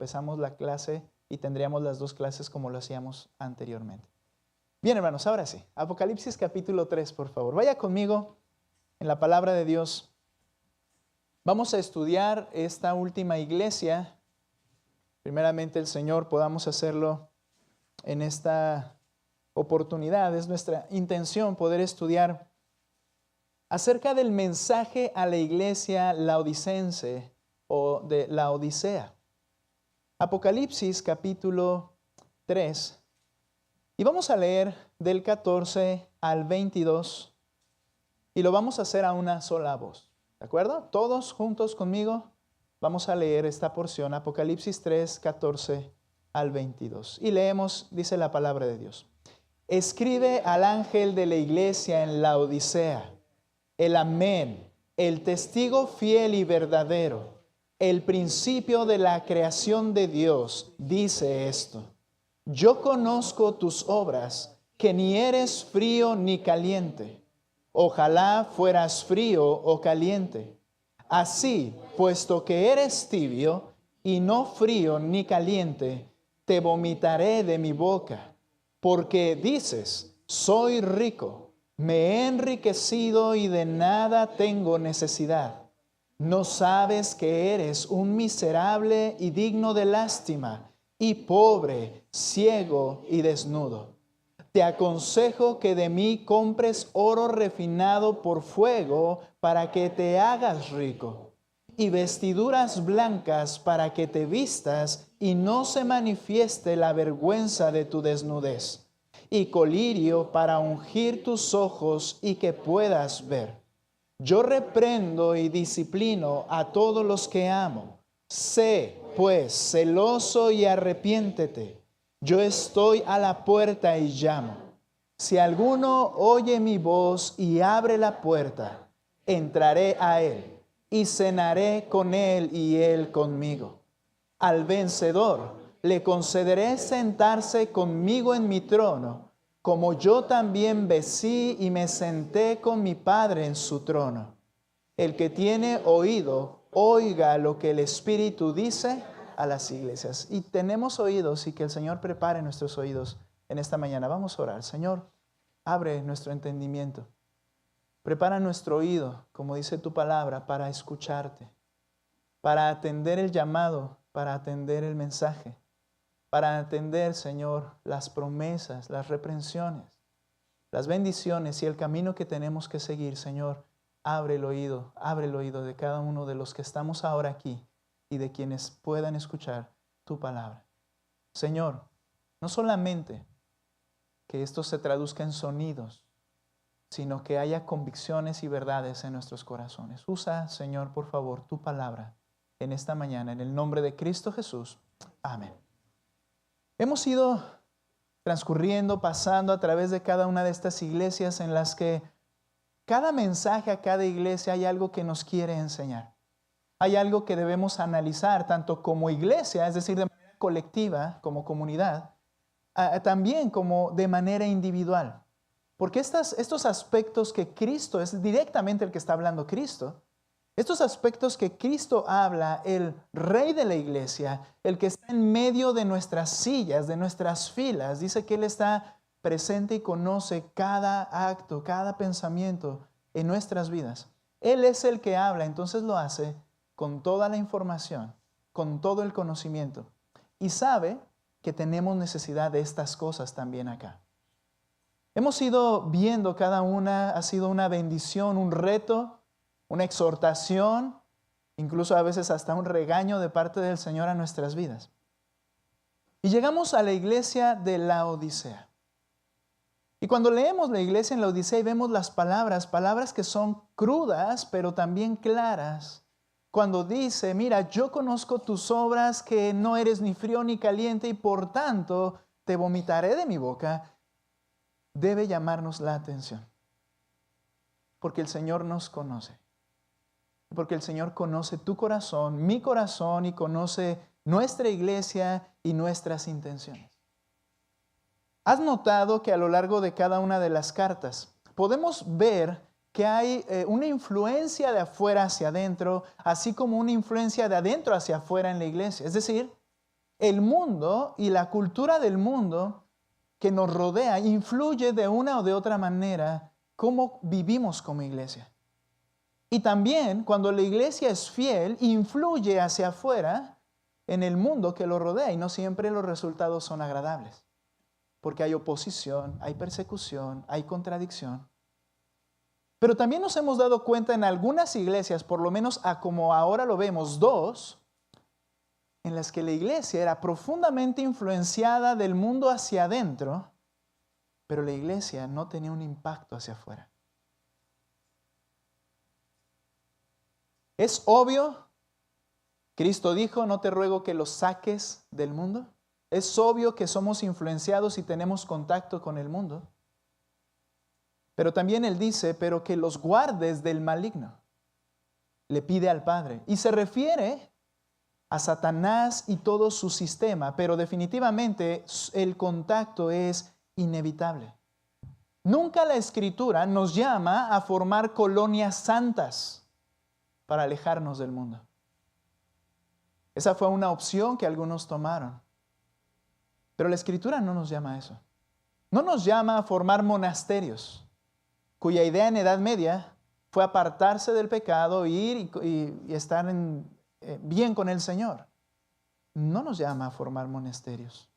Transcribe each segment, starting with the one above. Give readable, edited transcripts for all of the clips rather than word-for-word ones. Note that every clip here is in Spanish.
empezamos la clase y tendríamos las dos clases como lo hacíamos anteriormente. Bien, hermanos, ahora sí. Apocalipsis capítulo 3, por favor. Vaya conmigo en la palabra de Dios. Vamos a estudiar esta última iglesia. Primeramente, el Señor podamos hacerlo en esta oportunidad. Es nuestra intención poder estudiar acerca del mensaje a la iglesia laodicense o de la Odisea. Apocalipsis capítulo 3. Y vamos a leer del 14 al 22 y lo vamos a hacer a una sola voz. ¿De acuerdo? Todos juntos conmigo vamos a leer esta porción, Apocalipsis 3, 14 al 22. Y leemos, dice la palabra de Dios. Escribe al ángel de la iglesia en la Odisea, el Amén, el testigo fiel y verdadero, el principio de la creación de Dios, dice esto. Yo conozco tus obras, que ni eres frío ni caliente. Ojalá fueras frío o caliente. Así, puesto que eres tibio y no frío ni caliente, te vomitaré de mi boca. Porque dices, soy rico, me he enriquecido y de nada tengo necesidad. No sabes que eres un miserable y digno de lástima, y pobre, ciego y desnudo. Te aconsejo que de mí compres oro refinado por fuego para que te hagas rico, y vestiduras blancas para que te vistas y no se manifieste la vergüenza de tu desnudez, y colirio para ungir tus ojos y que puedas ver. Yo reprendo y disciplino a todos los que amo. Sé, pues, celoso y arrepiéntete. Yo estoy a la puerta y llamo. Si alguno oye mi voz y abre la puerta, entraré a él y cenaré con él y él conmigo. Al vencedor le concederé sentarse conmigo en mi trono, como yo también vencí y me senté con mi Padre en su trono. El que tiene oído, oiga lo que el Espíritu dice a las iglesias. Y tenemos oídos y que el Señor prepare nuestros oídos en esta mañana. Vamos a orar. Señor, abre nuestro entendimiento. Prepara nuestro oído, como dice tu palabra, para escucharte, para atender el llamado, para atender el mensaje, para atender, Señor, las promesas, las reprensiones, las bendiciones y el camino que tenemos que seguir. Señor, abre el oído de cada uno de los que estamos ahora aquí y de quienes puedan escuchar tu palabra. Señor, no solamente que esto se traduzca en sonidos, sino que haya convicciones y verdades en nuestros corazones. Usa, Señor, por favor, tu palabra en esta mañana, en el nombre de Cristo Jesús. Amén. Hemos ido transcurriendo, pasando a través de cada una de estas iglesias en las que cada mensaje a cada iglesia hay algo que nos quiere enseñar. Hay algo que debemos analizar, tanto como iglesia, es decir, de manera colectiva, como comunidad, también como de manera individual. Porque estos aspectos que Cristo, es directamente el que está hablando Cristo, estos aspectos que Cristo habla, el Rey de la iglesia, el que está en medio de nuestras sillas, de nuestras filas, dice que Él está presente y conoce cada acto, cada pensamiento en nuestras vidas. Él es el que habla, entonces lo hace con toda la información, con todo el conocimiento. Y sabe que tenemos necesidad de estas cosas también acá. Hemos ido viendo cada una, ha sido una bendición, un reto, una exhortación, incluso a veces hasta un regaño de parte del Señor a nuestras vidas. Y llegamos a la iglesia de la Odisea. Y cuando leemos la iglesia en la Odisea y vemos las palabras que son crudas, pero también claras, cuando dice, mira, yo conozco tus obras, que no eres ni frío ni caliente, y por tanto te vomitaré de mi boca, debe llamarnos la atención. Porque el Señor nos conoce. Porque el Señor conoce tu corazón, mi corazón, y conoce nuestra iglesia y nuestras intenciones. ¿Has notado que a lo largo de cada una de las cartas podemos ver que hay una influencia de afuera hacia adentro, así como una influencia de adentro hacia afuera en la iglesia? Es decir, el mundo y la cultura del mundo que nos rodea influye de una o de otra manera cómo vivimos como iglesia. Y también cuando la iglesia es fiel, influye hacia afuera en el mundo que lo rodea y no siempre los resultados son agradables. Porque hay oposición, hay persecución, hay contradicción. Pero también nos hemos dado cuenta en algunas iglesias, por lo menos a como ahora lo vemos, dos, en las que la iglesia era profundamente influenciada del mundo hacia adentro, pero la iglesia no tenía un impacto hacia afuera. Es obvio, Cristo dijo, no te ruego que los saques del mundo. Es obvio que somos influenciados y tenemos contacto con el mundo. Pero también Él dice, pero que los guardes del maligno. Le pide al Padre. Y se refiere a Satanás y todo su sistema, pero definitivamente el contacto es inevitable. Nunca la Escritura nos llama a formar colonias santas para alejarnos del mundo. Esa fue una opción que algunos tomaron. Pero la Escritura no nos llama a eso. No nos llama a formar monasterios, cuya idea en Edad Media fue apartarse del pecado, ir y estar bien con el Señor. No nos llama a formar monasterios,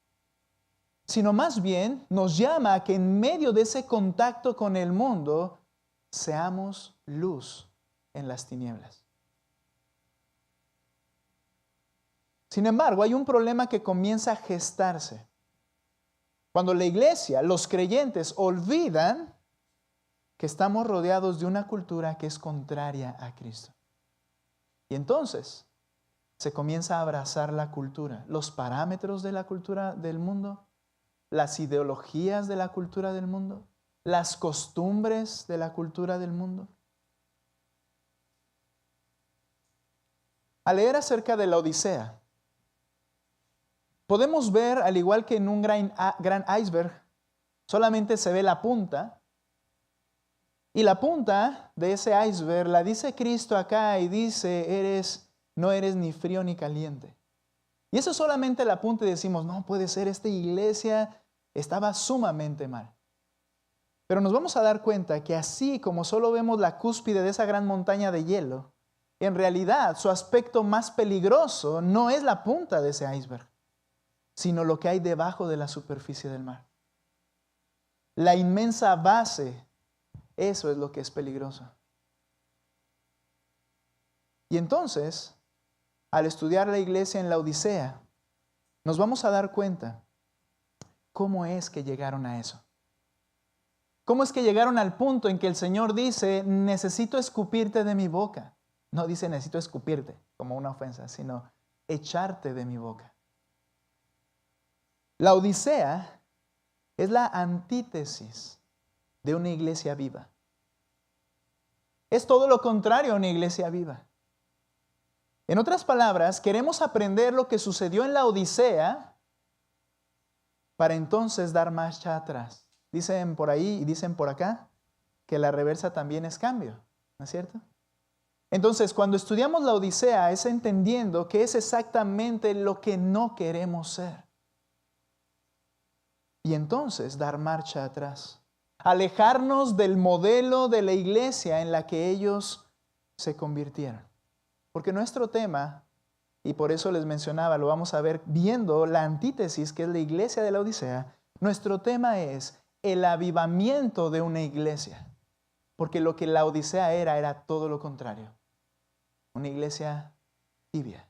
sino más bien nos llama a que en medio de ese contacto con el mundo seamos luz en las tinieblas. Sin embargo, hay un problema que comienza a gestarse. Cuando la iglesia, los creyentes, olvidan que estamos rodeados de una cultura que es contraria a Cristo. Y entonces se comienza a abrazar la cultura, los parámetros de la cultura del mundo, las ideologías de la cultura del mundo, las costumbres de la cultura del mundo. Al leer acerca de la Odisea, podemos ver, al igual que en un gran iceberg, solamente se ve la punta. Y la punta de ese iceberg la dice Cristo acá y dice, no eres ni frío ni caliente. Y eso es solamente la punta y decimos, no puede ser, esta iglesia estaba sumamente mal. Pero nos vamos a dar cuenta que así como solo vemos la cúspide de esa gran montaña de hielo, en realidad su aspecto más peligroso no es la punta de ese iceberg, sino lo que hay debajo de la superficie del mar. La inmensa base, eso es lo que es peligroso. Y entonces, al estudiar la iglesia en la Odisea, nos vamos a dar cuenta cómo es que llegaron a eso. ¿Cómo es que llegaron al punto en que el Señor dice, necesito escupirte de mi boca? No dice necesito escupirte como una ofensa, sino echarte de mi boca. La Odisea es la antítesis de una iglesia viva. Es todo lo contrario a una iglesia viva. En otras palabras, queremos aprender lo que sucedió en la Odisea para entonces dar marcha atrás. Dicen por ahí y dicen por acá que la reversa también es cambio, ¿no es cierto? Entonces, cuando estudiamos la Odisea es entendiendo que es exactamente lo que no queremos ser. Y entonces dar marcha atrás. Alejarnos del modelo de la iglesia en la que ellos se convirtieron. Porque nuestro tema, y por eso les mencionaba, lo vamos a ver viendo la antítesis que es la iglesia de la Odisea, nuestro tema es el avivamiento de una iglesia. Porque lo que la Odisea era todo lo contrario. Una iglesia tibia,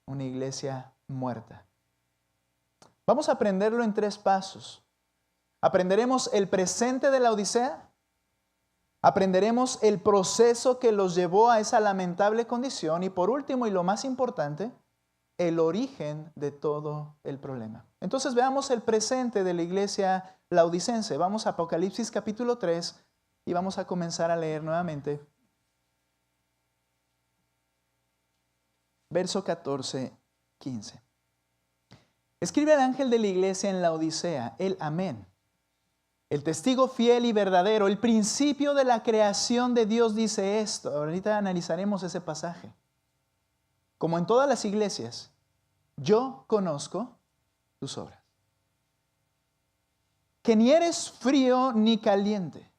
una iglesia muerta. Vamos a aprenderlo en 3 pasos. Aprenderemos el presente de la Odisea. Aprenderemos el proceso que los llevó a esa lamentable condición. Y por último, y lo más importante, el origen de todo el problema. Entonces veamos el presente de la iglesia laodicense. Vamos a Apocalipsis capítulo 3 y vamos a comenzar a leer nuevamente. Verso 14, 15. Escribe el ángel de la iglesia en la Odisea, el Amén. El testigo fiel y verdadero, el principio de la creación de Dios dice esto. Ahorita analizaremos ese pasaje. Como en todas las iglesias, yo conozco tus obras. Que ni eres frío ni caliente.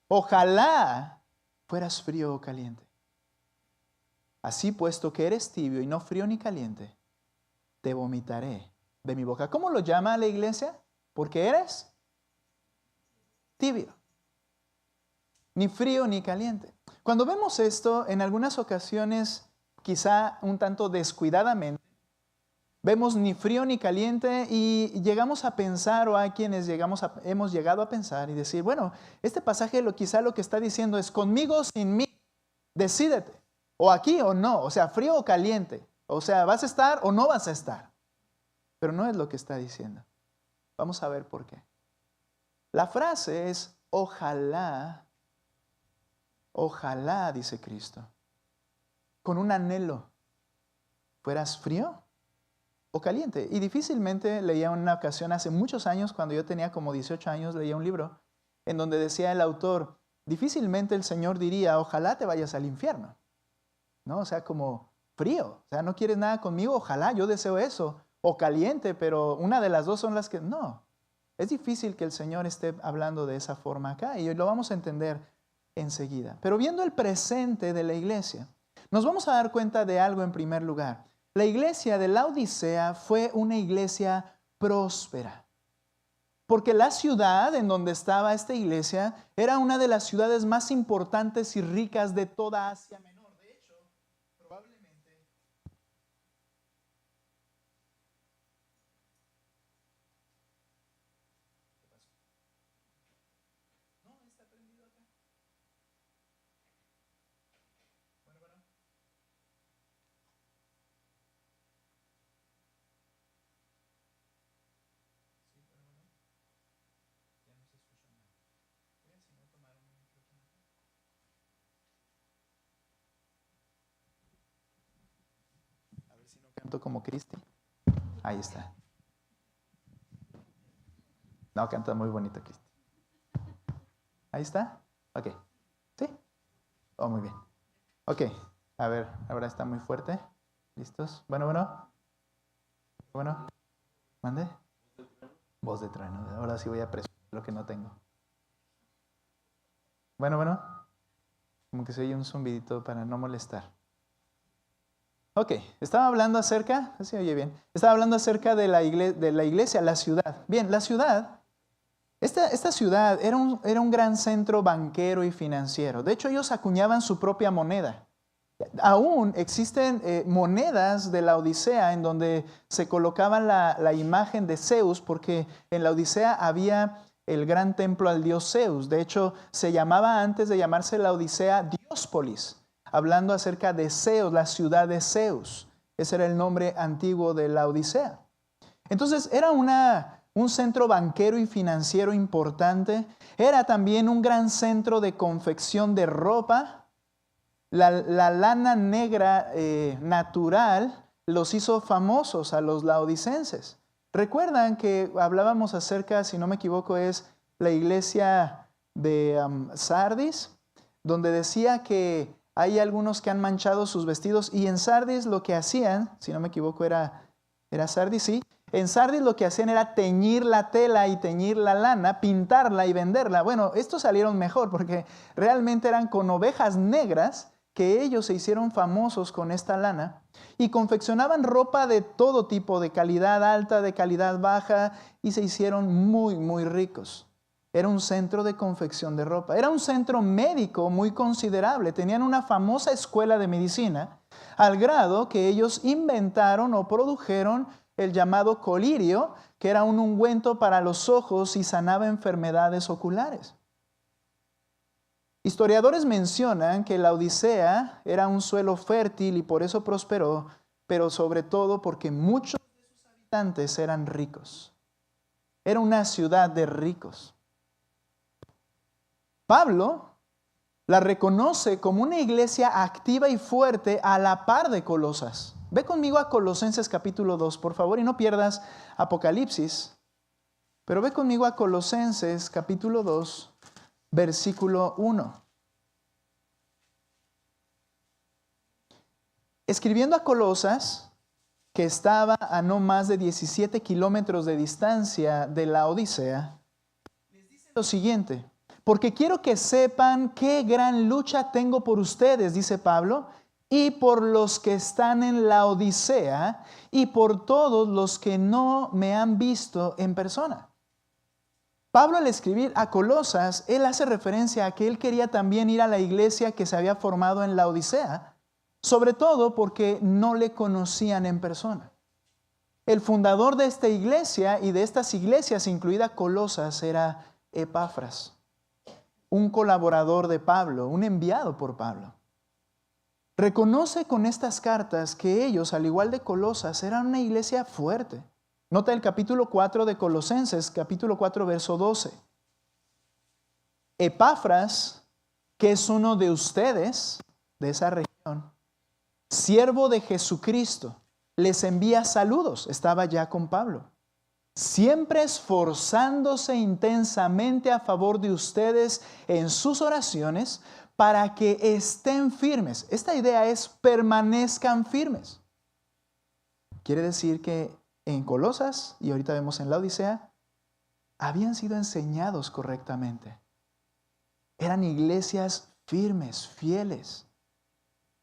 Ojalá fueras frío o caliente. Así, puesto que eres tibio y no frío ni caliente, te vomitaré de mi boca. ¿Cómo lo llama la iglesia? Porque eres tibio. Ni frío ni caliente. Cuando vemos esto, en algunas ocasiones, quizá un tanto descuidadamente, vemos ni frío ni caliente y llegamos a pensar, o hay quienes hemos llegado a pensar y decir, bueno, este pasaje quizá lo que está diciendo es conmigo o sin mí, decídete, o aquí o no, o sea, frío o caliente, o sea, vas a estar o no vas a estar. Pero no es lo que está diciendo. Vamos a ver por qué. La frase es ojalá, ojalá, dice Cristo, con un anhelo, fueras frío o caliente. Y difícilmente leía una ocasión hace muchos años, cuando yo tenía como 18 años, leía un libro en donde decía el autor, difícilmente el Señor diría, ojalá te vayas al infierno. ¿No? O sea, como frío. O sea, no quieres nada conmigo, ojalá, yo deseo eso. O caliente, pero una de las dos son las que... No. Es difícil que el Señor esté hablando de esa forma acá y lo vamos a entender enseguida. Pero viendo el presente de la iglesia, nos vamos a dar cuenta de algo en primer lugar. La iglesia de Laodicea fue una iglesia próspera. Porque la ciudad en donde estaba esta iglesia era una de las ciudades más importantes y ricas de toda Asia Menor. De hecho, probablemente... No, está prendido acá. Bueno. Si no canto como Cristi. Ahí está. No, canta muy bonito Cristi. Ahí está. Ok. ¿Sí? Oh, muy bien. Ok. A ver, ahora está muy fuerte. ¿Listos? Bueno. ¿Mande? Voz de trueno. Ahora sí voy a presumir lo que no tengo. Bueno. Como que se oye un zumbidito para no molestar. Ok, estaba hablando acerca, ¿sí oye bien? Estaba hablando acerca de la iglesia, la ciudad. Bien, la ciudad, esta ciudad era un gran centro banquero y financiero. De hecho, ellos acuñaban su propia moneda. Aún existen monedas de la Odisea en donde se colocaban la imagen de Zeus, porque en la Odisea había el gran templo al dios Zeus. De hecho, se llamaba, antes de llamarse la Odisea, Diospolis, hablando acerca de Zeus, la ciudad de Zeus. Ese era el nombre antiguo de la Odisea. Entonces era un centro banquero y financiero importante. Era también un gran centro de confección de ropa. La lana negra natural los hizo famosos a los laodicenses. Recuerdan que hablábamos acerca, si no me equivoco, es la iglesia de Sardis, donde decía que hay algunos que han manchado sus vestidos, y en Sardis lo que hacían, si no me equivoco era Sardis, sí. En Sardis lo que hacían era teñir la tela y teñir la lana, pintarla y venderla. Bueno, estos salieron mejor porque realmente eran con ovejas negras que ellos se hicieron famosos con esta lana y confeccionaban ropa de todo tipo, de calidad alta, de calidad baja, y se hicieron muy, muy ricos. Era un centro de confección de ropa. Era un centro médico muy considerable. Tenían una famosa escuela de medicina, al grado que ellos inventaron o produjeron el llamado colirio, que era un ungüento para los ojos y sanaba enfermedades oculares. Historiadores mencionan que la Odisea era un suelo fértil y por eso prosperó, pero sobre todo porque muchos de sus habitantes eran ricos. Era una ciudad de ricos. Pablo la reconoce como una iglesia activa y fuerte a la par de Colosas. Ve conmigo a Colosenses capítulo 2, por favor, y no pierdas Apocalipsis. Pero ve conmigo a Colosenses capítulo 2, versículo 1. Escribiendo a Colosas, que estaba a no más de 17 kilómetros de distancia de Laodicea, les dice lo siguiente: porque quiero que sepan qué gran lucha tengo por ustedes, dice Pablo, y por los que están en Laodicea, y por todos los que no me han visto en persona. Pablo, al escribir a Colosas, él hace referencia a que él quería también ir a la iglesia que se había formado en Laodicea, sobre todo porque no le conocían en persona. El fundador de esta iglesia y de estas iglesias, incluida Colosas, era Epafras, un colaborador de Pablo, un enviado por Pablo. Reconoce con estas cartas que ellos, al igual de Colosas, eran una iglesia fuerte. Nota el capítulo 4 de Colosenses, capítulo 4, verso 12. Epafras, que es uno de ustedes, de esa región, siervo de Jesucristo, les envía saludos. Estaba ya con Pablo. Siempre esforzándose intensamente a favor de ustedes en sus oraciones para que estén firmes. Esta idea es permanezcan firmes. Quiere decir que en Colosas, y ahorita vemos en Laodicea, habían sido enseñados correctamente. Eran iglesias firmes, fieles.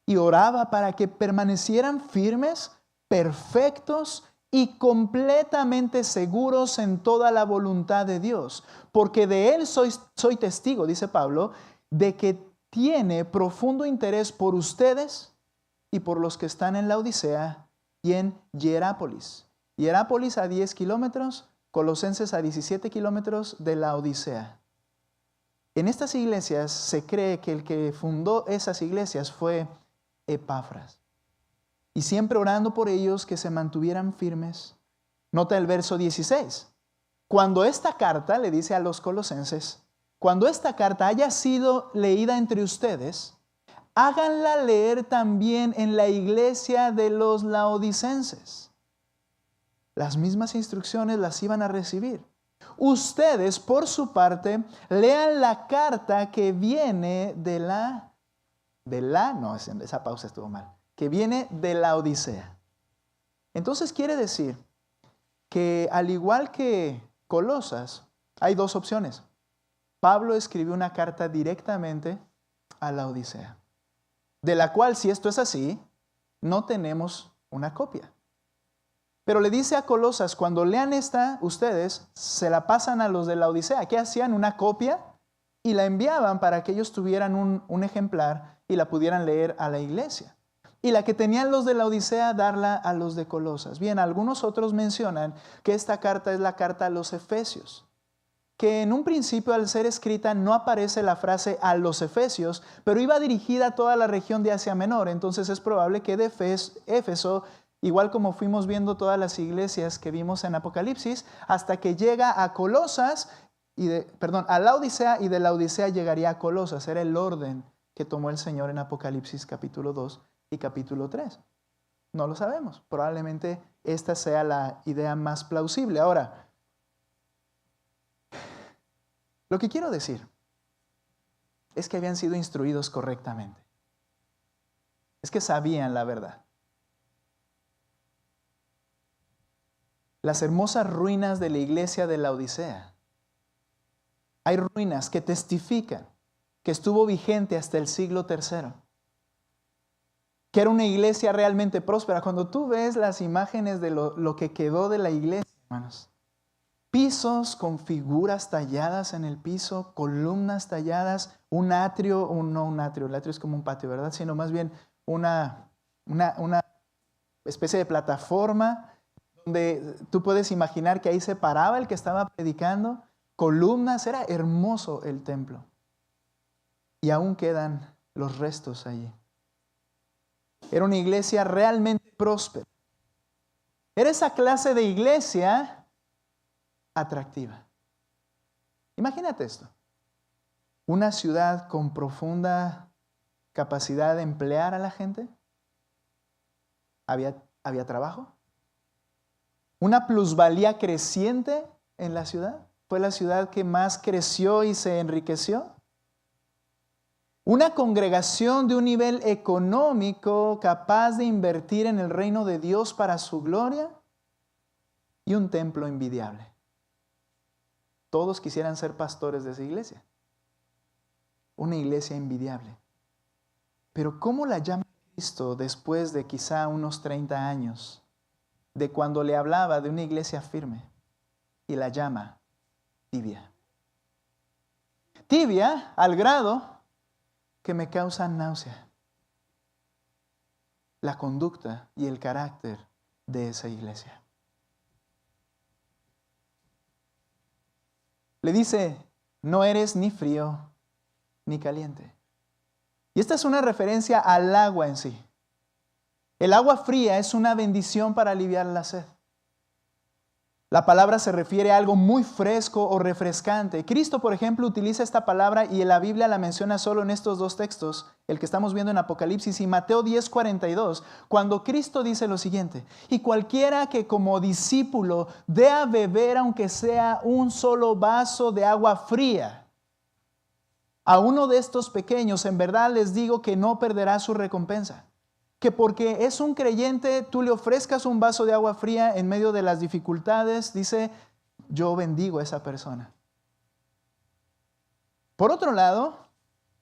Y oraba para que permanecieran firmes, perfectos y completamente seguros en toda la voluntad de Dios. Porque de Él soy testigo, dice Pablo, de que tiene profundo interés por ustedes y por los que están en Laodicea y en Hierápolis. Hierápolis a 10 kilómetros, Colosenses a 17 kilómetros de Laodicea. En estas iglesias se cree que el que fundó esas iglesias fue Epafras. Y siempre orando por ellos que se mantuvieran firmes. Nota el verso 16. Cuando esta carta, le dice a los colosenses, cuando esta carta haya sido leída entre ustedes, háganla leer también en la iglesia de los laodicenses. Las mismas instrucciones las iban a recibir. Ustedes, por su parte, lean la carta que viene esa pausa estuvo mal, que viene de Laodicea. Entonces quiere decir que al igual que Colosas, hay dos opciones. Pablo escribió una carta directamente a Laodicea, de la cual, si esto es así, no tenemos una copia. Pero le dice a Colosas, cuando lean esta, ustedes se la pasan a los de Laodicea. ¿Qué hacían? Una copia y la enviaban para que ellos tuvieran un ejemplar y la pudieran leer a la iglesia. Y la que tenían los de Laodicea, darla a los de Colosas. Bien, algunos otros mencionan que esta carta es la carta a los Efesios, que en un principio al ser escrita no aparece la frase a los Efesios, pero iba dirigida a toda la región de Asia Menor. Entonces es probable que de Éfeso, igual como fuimos viendo todas las iglesias que vimos en Apocalipsis, hasta que llega a Colosas, a Laodicea, y de Laodicea llegaría a Colosas. Era el orden que tomó el Señor en Apocalipsis capítulo 2 y capítulo 3. No lo sabemos. Probablemente esta sea la idea más plausible. Ahora, lo que quiero decir es que habían sido instruidos correctamente. Es que sabían la verdad. Las hermosas ruinas de la iglesia de Laodicea. Hay ruinas que testifican que estuvo vigente hasta el siglo III. Que era una iglesia realmente próspera. Cuando tú ves las imágenes de lo que quedó de la iglesia, hermanos, pisos con figuras talladas en el piso, columnas talladas, un atrio, no un atrio, el atrio es como un patio, ¿verdad? Sino más bien una especie de plataforma donde tú puedes imaginar que ahí se paraba el que estaba predicando, columnas, era hermoso el templo. Y aún quedan los restos allí. Era una iglesia realmente próspera. Era esa clase de iglesia atractiva. Imagínate esto. Una ciudad con profunda capacidad de emplear a la gente. Había trabajo. Una plusvalía creciente en la ciudad. Fue la ciudad que más creció y se enriqueció. Una congregación de un nivel económico capaz de invertir en el reino de Dios para su gloria y un templo envidiable. Todos quisieran ser pastores de esa iglesia. Una iglesia envidiable. Pero ¿cómo la llama Cristo después de quizá unos 30 años de cuando le hablaba de una iglesia firme? Y la llama tibia. Tibia al grado que me causa náusea. La conducta y el carácter de esa iglesia. Le dice, no eres ni frío ni caliente. Y esta es una referencia al agua en sí. El agua fría es una bendición para aliviar la sed. La palabra se refiere a algo muy fresco o refrescante. Cristo, por ejemplo, utiliza esta palabra y en la Biblia la menciona solo en estos dos textos, el que estamos viendo en Apocalipsis y Mateo 10:42, cuando Cristo dice lo siguiente: y cualquiera que como discípulo dé a beber aunque sea un solo vaso de agua fría, a uno de estos pequeños, en verdad les digo que no perderá su recompensa. Que porque es un creyente, tú le ofrezcas un vaso de agua fría en medio de las dificultades, dice, yo bendigo a esa persona. Por otro lado,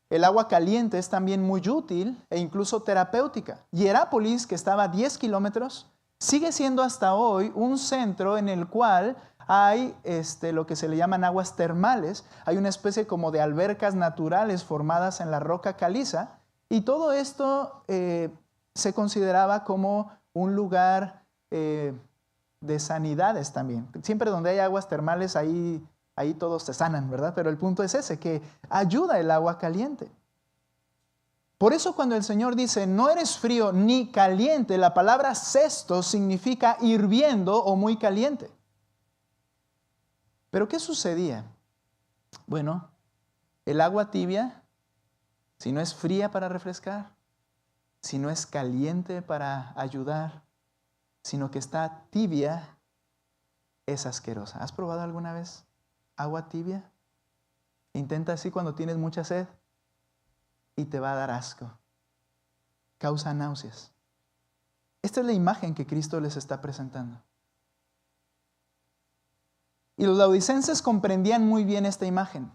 el agua caliente es también muy útil e incluso terapéutica. Hierápolis, que estaba a 10 kilómetros, sigue siendo hasta hoy un centro en el cual hay lo que se le llaman aguas termales. Hay una especie como de albercas naturales formadas en la roca caliza. Y todo esto se consideraba como un lugar de sanidades también. Siempre donde hay aguas termales, ahí todos se sanan, ¿verdad? Pero el punto es ese, que ayuda el agua caliente. Por eso cuando el Señor dice, no eres frío ni caliente, la palabra cesto significa hirviendo o muy caliente. ¿Pero qué sucedía? Bueno, el agua tibia, si no es fría para refrescar, si no es caliente para ayudar, sino que está tibia, es asquerosa. ¿Has probado alguna vez agua tibia? Intenta así cuando tienes mucha sed y te va a dar asco. Causa náuseas. Esta es la imagen que Cristo les está presentando. Y los laodicenses comprendían muy bien esta imagen.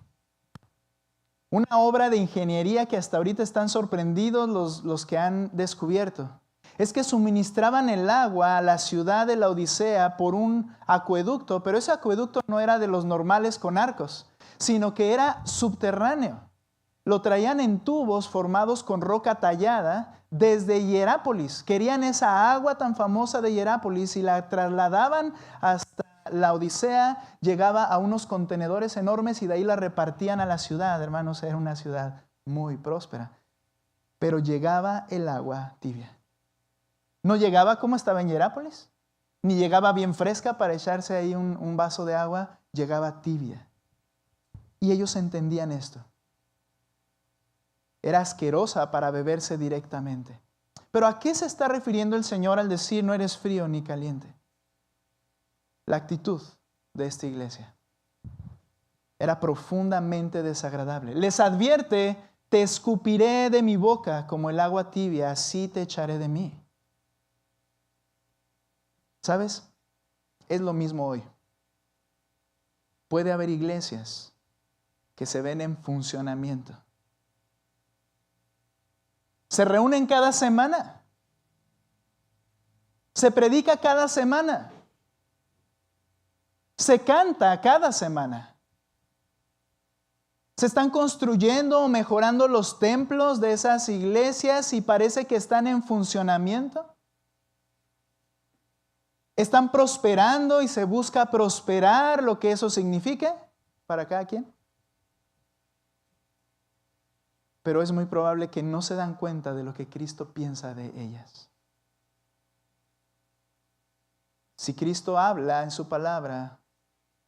Una obra de ingeniería que hasta ahorita están sorprendidos los que han descubierto. Es que suministraban el agua a la ciudad de la Odisea por un acueducto, pero ese acueducto no era de los normales con arcos, sino que era subterráneo. Lo traían en tubos formados con roca tallada desde Hierápolis. Querían esa agua tan famosa de Hierápolis y la trasladaban hasta la Odisea, llegaba a unos contenedores enormes y de ahí la repartían a la ciudad. Hermanos, era una ciudad muy próspera. Pero llegaba el agua tibia. No llegaba como estaba en Hierápolis, ni llegaba bien fresca para echarse ahí un vaso de agua, llegaba tibia. Y ellos entendían esto. Era asquerosa para beberse directamente. Pero ¿a qué se está refiriendo el Señor al decir no eres frío ni caliente? La actitud de esta iglesia era profundamente desagradable. Les advierte, te escupiré de mi boca como el agua tibia, así te echaré de mí. ¿Sabes? Es lo mismo hoy. Puede haber iglesias que se ven en funcionamiento. Se reúnen cada semana. Se predica cada semana. Se canta cada semana. Se están construyendo o mejorando los templos de esas iglesias y parece que están en funcionamiento. Están prosperando y se busca prosperar, lo que eso signifique para cada quien. Pero es muy probable que no se dan cuenta de lo que Cristo piensa de ellas. Si Cristo habla en su palabra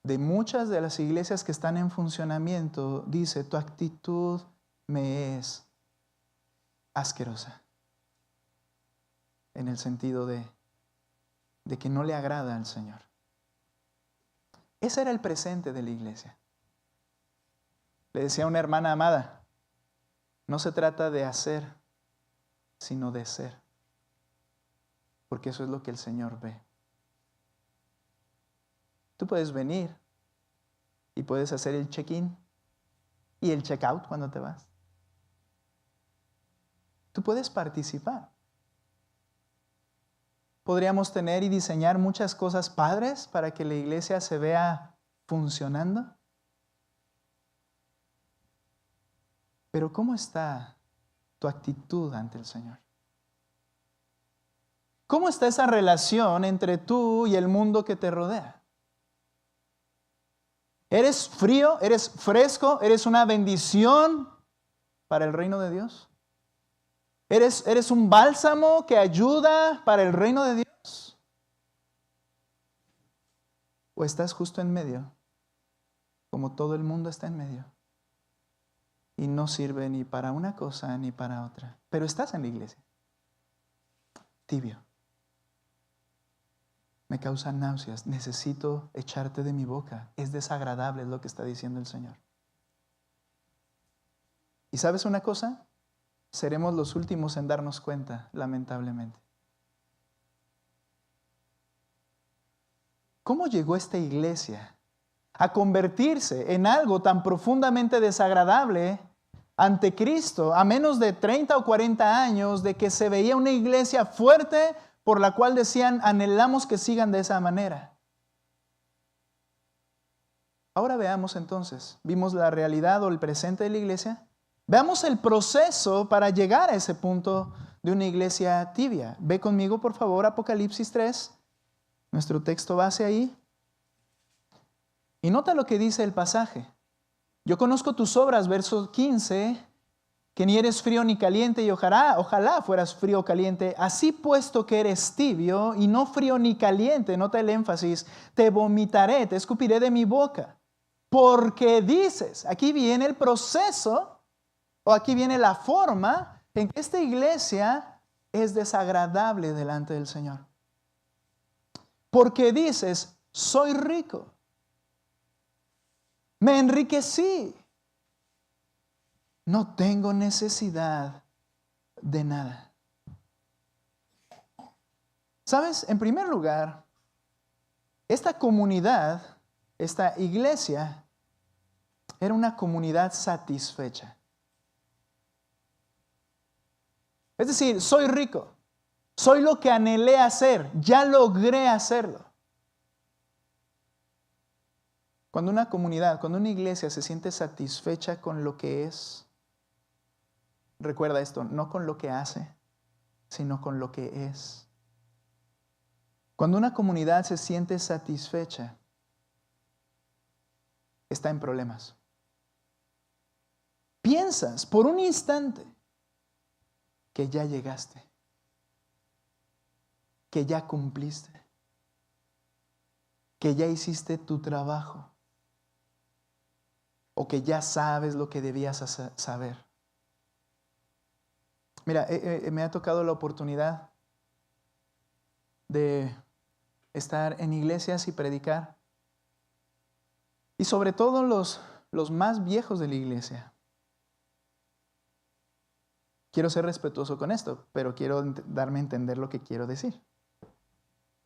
de muchas de las iglesias que están en funcionamiento, dice, tu actitud me es asquerosa. En el sentido de que no le agrada al Señor. Ese era el presente de la iglesia. Le decía a una hermana amada, No se trata de hacer, sino de ser. Porque eso es lo que el Señor ve. Tú puedes venir y puedes hacer el check-in y el check-out cuando te vas. Tú puedes participar. Podríamos tener y diseñar muchas cosas padres para que la iglesia se vea funcionando. Pero ¿cómo está tu actitud ante el Señor? ¿Cómo está esa relación entre tú y el mundo que te rodea? ¿Eres frío? ¿Eres fresco? ¿Eres una bendición para el reino de Dios? ¿Eres un bálsamo que ayuda para el reino de Dios? ¿O estás justo en medio, como todo el mundo está en medio? Y no sirve ni para una cosa ni para otra. Pero estás en la iglesia. Tibio. Me causa náuseas. Necesito echarte de mi boca. Es desagradable, es lo que está diciendo el Señor. ¿Y sabes una cosa? Seremos los últimos en darnos cuenta, lamentablemente. ¿Cómo llegó esta iglesia a convertirse en algo tan profundamente desagradable ante Cristo a menos de 30 o 40 años de que se veía una iglesia fuerte por la cual decían, anhelamos que sigan de esa manera? Ahora veamos entonces, vimos la realidad o el presente de la iglesia. Veamos el proceso para llegar a ese punto de una iglesia tibia. Ve conmigo, por favor, Apocalipsis 3, nuestro texto base ahí. Y nota lo que dice el pasaje. Yo conozco tus obras, verso 15, que ni eres frío ni caliente, y ojalá fueras frío o caliente. Así puesto que eres tibio y no frío ni caliente, nota el énfasis, te vomitaré, te escupiré de mi boca. Porque dices, aquí viene el proceso, o aquí viene la forma en que esta iglesia es desagradable delante del Señor. Porque dices, soy rico, me enriquecí, no tengo necesidad de nada. ¿Sabes? En primer lugar, esta comunidad, esta iglesia, era una comunidad satisfecha. Es decir, soy rico, soy lo que anhelé hacer, ya logré hacerlo. Cuando una comunidad, cuando una iglesia se siente satisfecha con lo que es, recuerda esto, no con lo que hace, sino con lo que es. Cuando una comunidad se siente satisfecha, está en problemas. Piensas por un instante que ya llegaste, que ya cumpliste, que ya hiciste tu trabajo, o que ya sabes lo que debías saber. Mira, me ha tocado la oportunidad de estar en iglesias y predicar. Y sobre todo los más viejos de la iglesia. Quiero ser respetuoso con esto, pero quiero darme a entender lo que quiero decir.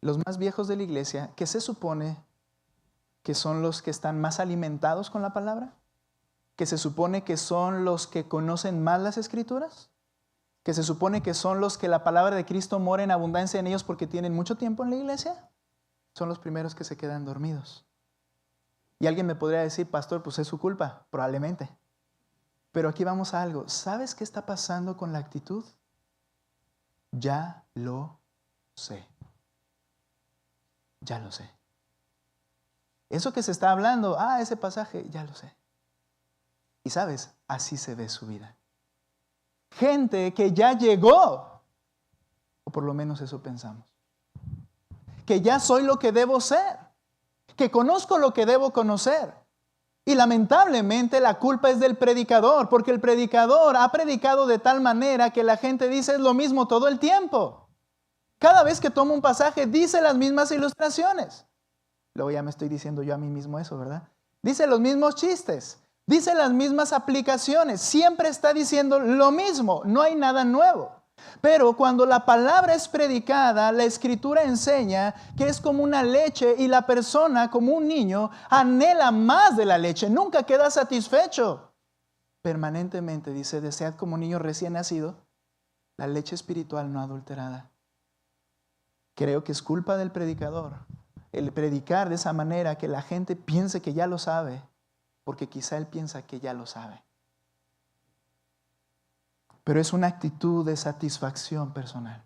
Los más viejos de la iglesia, que se supone que son los que están más alimentados con la palabra, que se supone que son los que conocen más las escrituras, que se supone que son los que la palabra de Cristo mora en abundancia en ellos porque tienen mucho tiempo en la iglesia, son los primeros que se quedan dormidos. Y alguien me podría decir, pastor, pues es su culpa, probablemente. Pero aquí vamos a algo. ¿Sabes qué está pasando con la actitud? Ya lo sé. Ya lo sé. Eso que se está hablando, ese pasaje, ya lo sé. Y sabes, así se ve su vida. Gente que ya llegó, o por lo menos eso pensamos, que ya soy lo que debo ser, que conozco lo que debo conocer. Y lamentablemente la culpa es del predicador, porque el predicador ha predicado de tal manera que la gente dice es lo mismo todo el tiempo. Cada vez que toma un pasaje dice las mismas ilustraciones. Luego ya me estoy diciendo yo a mí mismo eso, ¿verdad? Dice los mismos chistes. Dice las mismas aplicaciones, siempre está diciendo lo mismo, no hay nada nuevo. Pero cuando la palabra es predicada, la Escritura enseña que es como una leche y la persona, como un niño, anhela más de la leche, nunca queda satisfecho. Permanentemente dice, desead como un niño recién nacido la leche espiritual no adulterada. Creo que es culpa del predicador el predicar de esa manera que la gente piense que ya lo sabe, porque quizá él piensa que ya lo sabe. Pero es una actitud de satisfacción personal.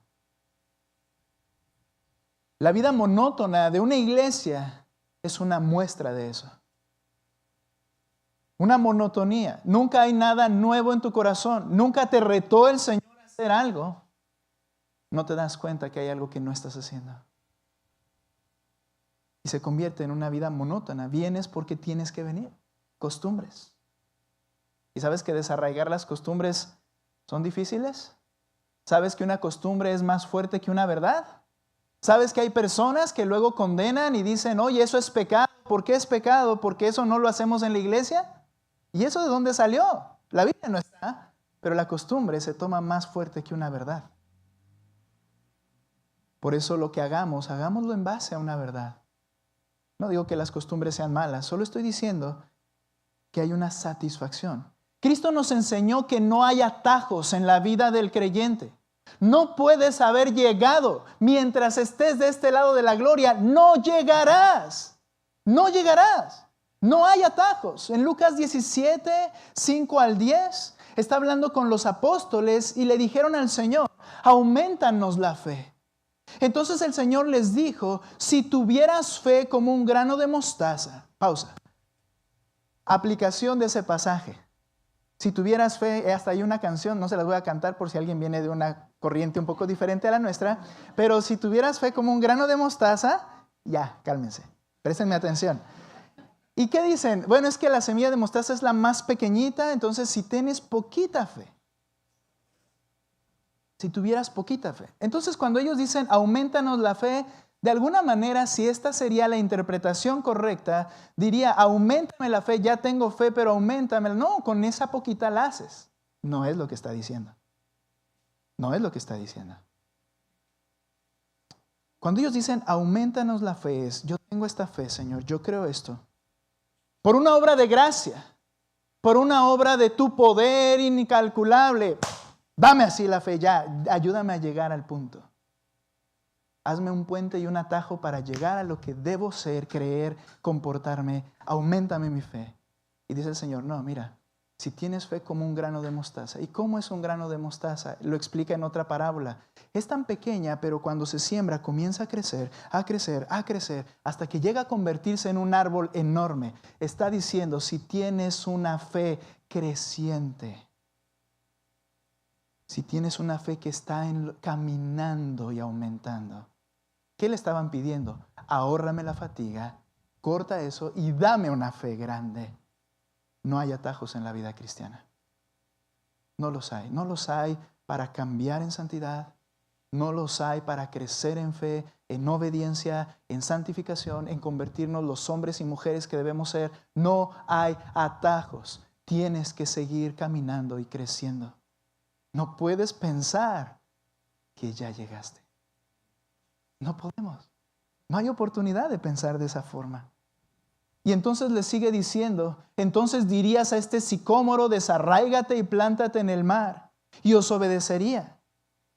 La vida monótona de una iglesia es una muestra de eso. Una monotonía. Nunca hay nada nuevo en tu corazón. Nunca te retó el Señor a hacer algo. No te das cuenta que hay algo que no estás haciendo. Y se convierte en una vida monótona. Vienes porque tienes que venir. Costumbres. ¿Y sabes que desarraigar las costumbres son difíciles? ¿Sabes que una costumbre es más fuerte que una verdad? ¿Sabes que hay personas que luego condenan y dicen, oye, eso es pecado? ¿Por qué es pecado? ¿Porque eso no lo hacemos en la iglesia? ¿Y eso de dónde salió? La Biblia no está, pero la costumbre se toma más fuerte que una verdad. Por eso lo que hagamos, hagámoslo en base a una verdad. No digo que las costumbres sean malas, solo estoy diciendo que hay una satisfacción. Cristo nos enseñó que no hay atajos en la vida del creyente. No puedes haber llegado mientras estés de este lado de la gloria. No llegarás. No llegarás. No hay atajos. En Lucas 17, 5 al 10, está hablando con los apóstoles y le dijeron al Señor, aumentanos la fe. Entonces el Señor les dijo, si tuvieras fe como un grano de mostaza. Pausa. Aplicación de ese pasaje. Si tuvieras fe, hasta hay una canción, no se las voy a cantar por si alguien viene de una corriente un poco diferente a la nuestra, pero si tuvieras fe como un grano de mostaza, ya, cálmense, préstenme atención. ¿Y qué dicen? Bueno, es que la semilla de mostaza es la más pequeñita, entonces si tienes poquita fe, si tuvieras poquita fe. Entonces cuando ellos dicen, aumentanos la fe, de alguna manera, si esta sería la interpretación correcta, diría, auméntame la fe, ya tengo fe, pero auméntame. No, con esa poquita la haces. No es lo que está diciendo. No es lo que está diciendo. Cuando ellos dicen, aumentanos la fe, es, yo tengo esta fe, Señor, yo creo esto. Por una obra de gracia, por una obra de tu poder incalculable, dame así la fe, ya, ayúdame a llegar al punto. Hazme un puente y un atajo para llegar a lo que debo ser, creer, comportarme. Auméntame mi fe. Y dice el Señor, no, mira, si tienes fe como un grano de mostaza. ¿Y cómo es un grano de mostaza? Lo explica en otra parábola. Es tan pequeña, pero cuando se siembra comienza a crecer, a crecer, a crecer, hasta que llega a convertirse en un árbol enorme. Está diciendo, si tienes una fe creciente, si tienes una fe que está caminando y aumentando. ¿Qué le estaban pidiendo? Ahórrame la fatiga, corta eso y dame una fe grande. No hay atajos en la vida cristiana. No los hay. No los hay para cambiar en santidad. No los hay para crecer en fe, en obediencia, en santificación, en convertirnos los hombres y mujeres que debemos ser. No hay atajos. Tienes que seguir caminando y creciendo. No puedes pensar que ya llegaste. No podemos. No hay oportunidad de pensar de esa forma. Y entonces le sigue diciendo, entonces dirías a este sicómoro, desarráigate y plántate en el mar, y os obedecería.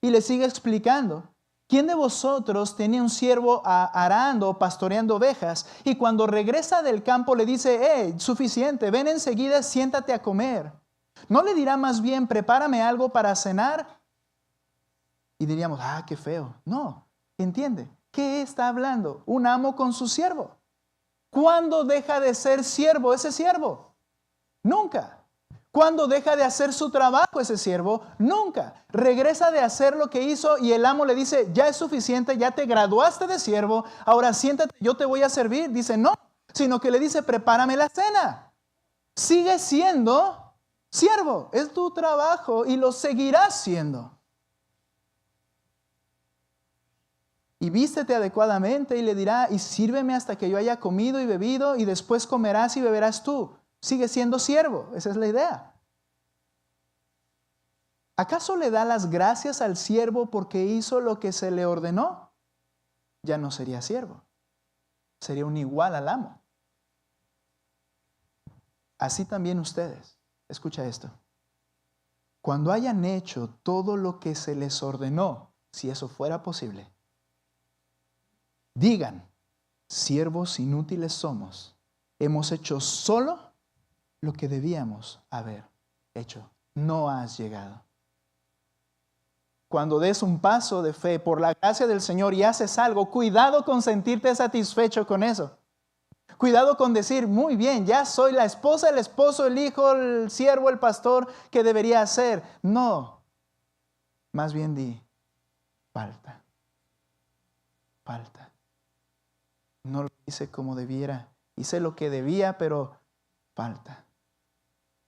Y le sigue explicando, ¿quién de vosotros tenía un siervo arando o pastoreando ovejas? Y cuando regresa del campo le dice, suficiente, ven enseguida, siéntate a comer. ¿No le dirá más bien, prepárame algo para cenar? Y diríamos, qué feo. No, entiende, ¿qué está hablando? Un amo con su siervo. ¿Cuándo deja de ser siervo ese siervo? Nunca. ¿Cuándo deja de hacer su trabajo ese siervo? Nunca. Regresa de hacer lo que hizo y el amo le dice, ya es suficiente, ya te graduaste de siervo, ahora siéntate, yo te voy a servir. Dice, no, sino que le dice, prepárame la cena. Sigue siendo siervo, es tu trabajo y lo seguirás siendo. Y vístete adecuadamente y le dirá, y sírveme hasta que yo haya comido y bebido y después comerás y beberás tú. sigue siendo siervo. Esa es la idea. ¿Acaso le da las gracias al siervo porque hizo lo que se le ordenó? Ya no sería siervo. Sería un igual al amo. Así también ustedes. Escucha esto. Cuando hayan hecho todo lo que se les ordenó, si eso fuera posible, digan, siervos inútiles somos. Hemos hecho solo lo que debíamos haber hecho. No has llegado. Cuando des un paso de fe por la gracia del Señor y haces algo, cuidado con sentirte satisfecho con eso. Cuidado con decir, muy bien, ya soy la esposa, el esposo, el hijo, el siervo, el pastor que debería hacer. No, más bien di, falta. No lo hice como debiera. Hice lo que debía, pero falta.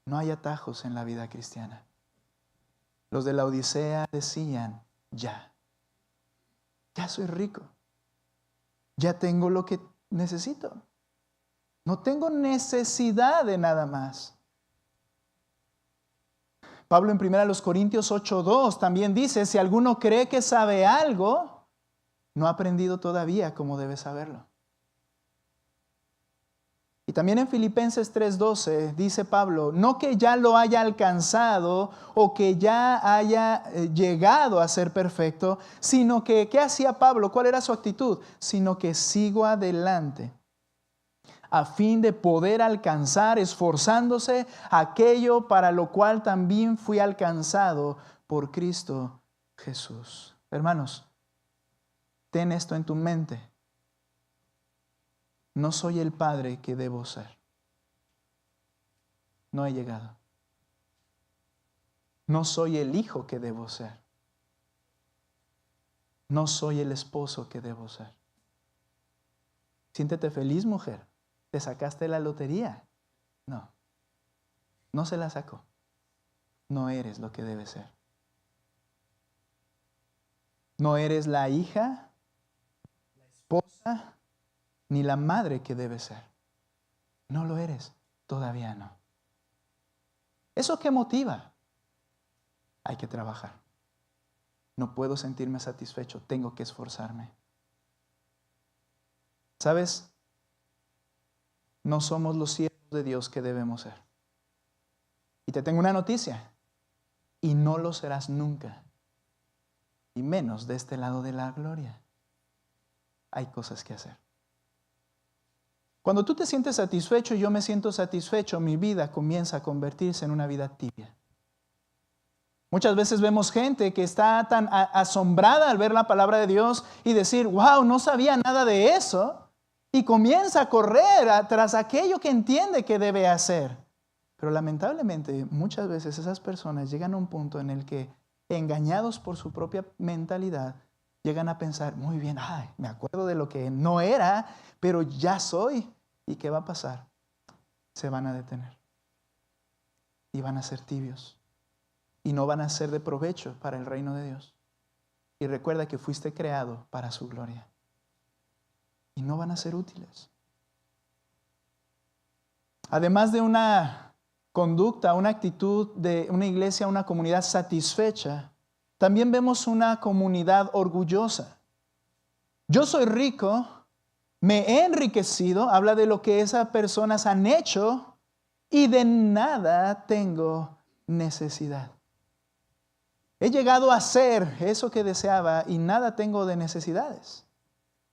No hay atajos en la vida cristiana. Los de la Odisea decían, ya soy rico. Ya tengo lo que necesito. No tengo necesidad de nada más. Pablo en 1 Corintios 8:2 también dice, si alguno cree que sabe algo, no ha aprendido todavía como debe saberlo. Y también en Filipenses 3:12 dice Pablo, no que ya lo haya alcanzado o que ya haya llegado a ser perfecto, sino que, ¿qué hacía Pablo? ¿Cuál era su actitud? Sino que sigo adelante a fin de poder alcanzar, esforzándose aquello para lo cual también fui alcanzado por Cristo Jesús. Hermanos, ten esto en tu mente. No soy el padre que debo ser. No he llegado. No soy el hijo que debo ser. No soy el esposo que debo ser. Siéntete feliz, mujer. ¿Te sacaste la lotería? No se la sacó. No eres lo que debes ser. No eres la hija, la esposa, ni la madre que debes ser. No lo eres. Todavía no. ¿Eso qué motiva? Hay que trabajar. No puedo sentirme satisfecho. Tengo que esforzarme. ¿Sabes? No somos los siervos de Dios que debemos ser. Y te tengo una noticia. Y no lo serás nunca. Y menos de este lado de la gloria. Hay cosas que hacer. Cuando tú te sientes satisfecho y yo me siento satisfecho, mi vida comienza a convertirse en una vida tibia. Muchas veces vemos gente que está tan asombrada al ver la palabra de Dios y decir, wow, no sabía nada de eso. Y comienza a correr tras aquello que entiende que debe hacer. Pero lamentablemente muchas veces esas personas llegan a un punto en el que, engañados por su propia mentalidad, llegan a pensar, muy bien, me acuerdo de lo que no era, pero ya soy. ¿Y qué va a pasar? Se van a detener. Y van a ser tibios. Y no van a ser de provecho para el reino de Dios. Y recuerda que fuiste creado para su gloria. Y no van a ser útiles. Además de una conducta, una actitud de una iglesia, una comunidad satisfecha, también vemos una comunidad orgullosa. Yo soy rico, me he enriquecido, habla de lo que esas personas han hecho y de nada tengo necesidad. He llegado a ser eso que deseaba y nada tengo de necesidades.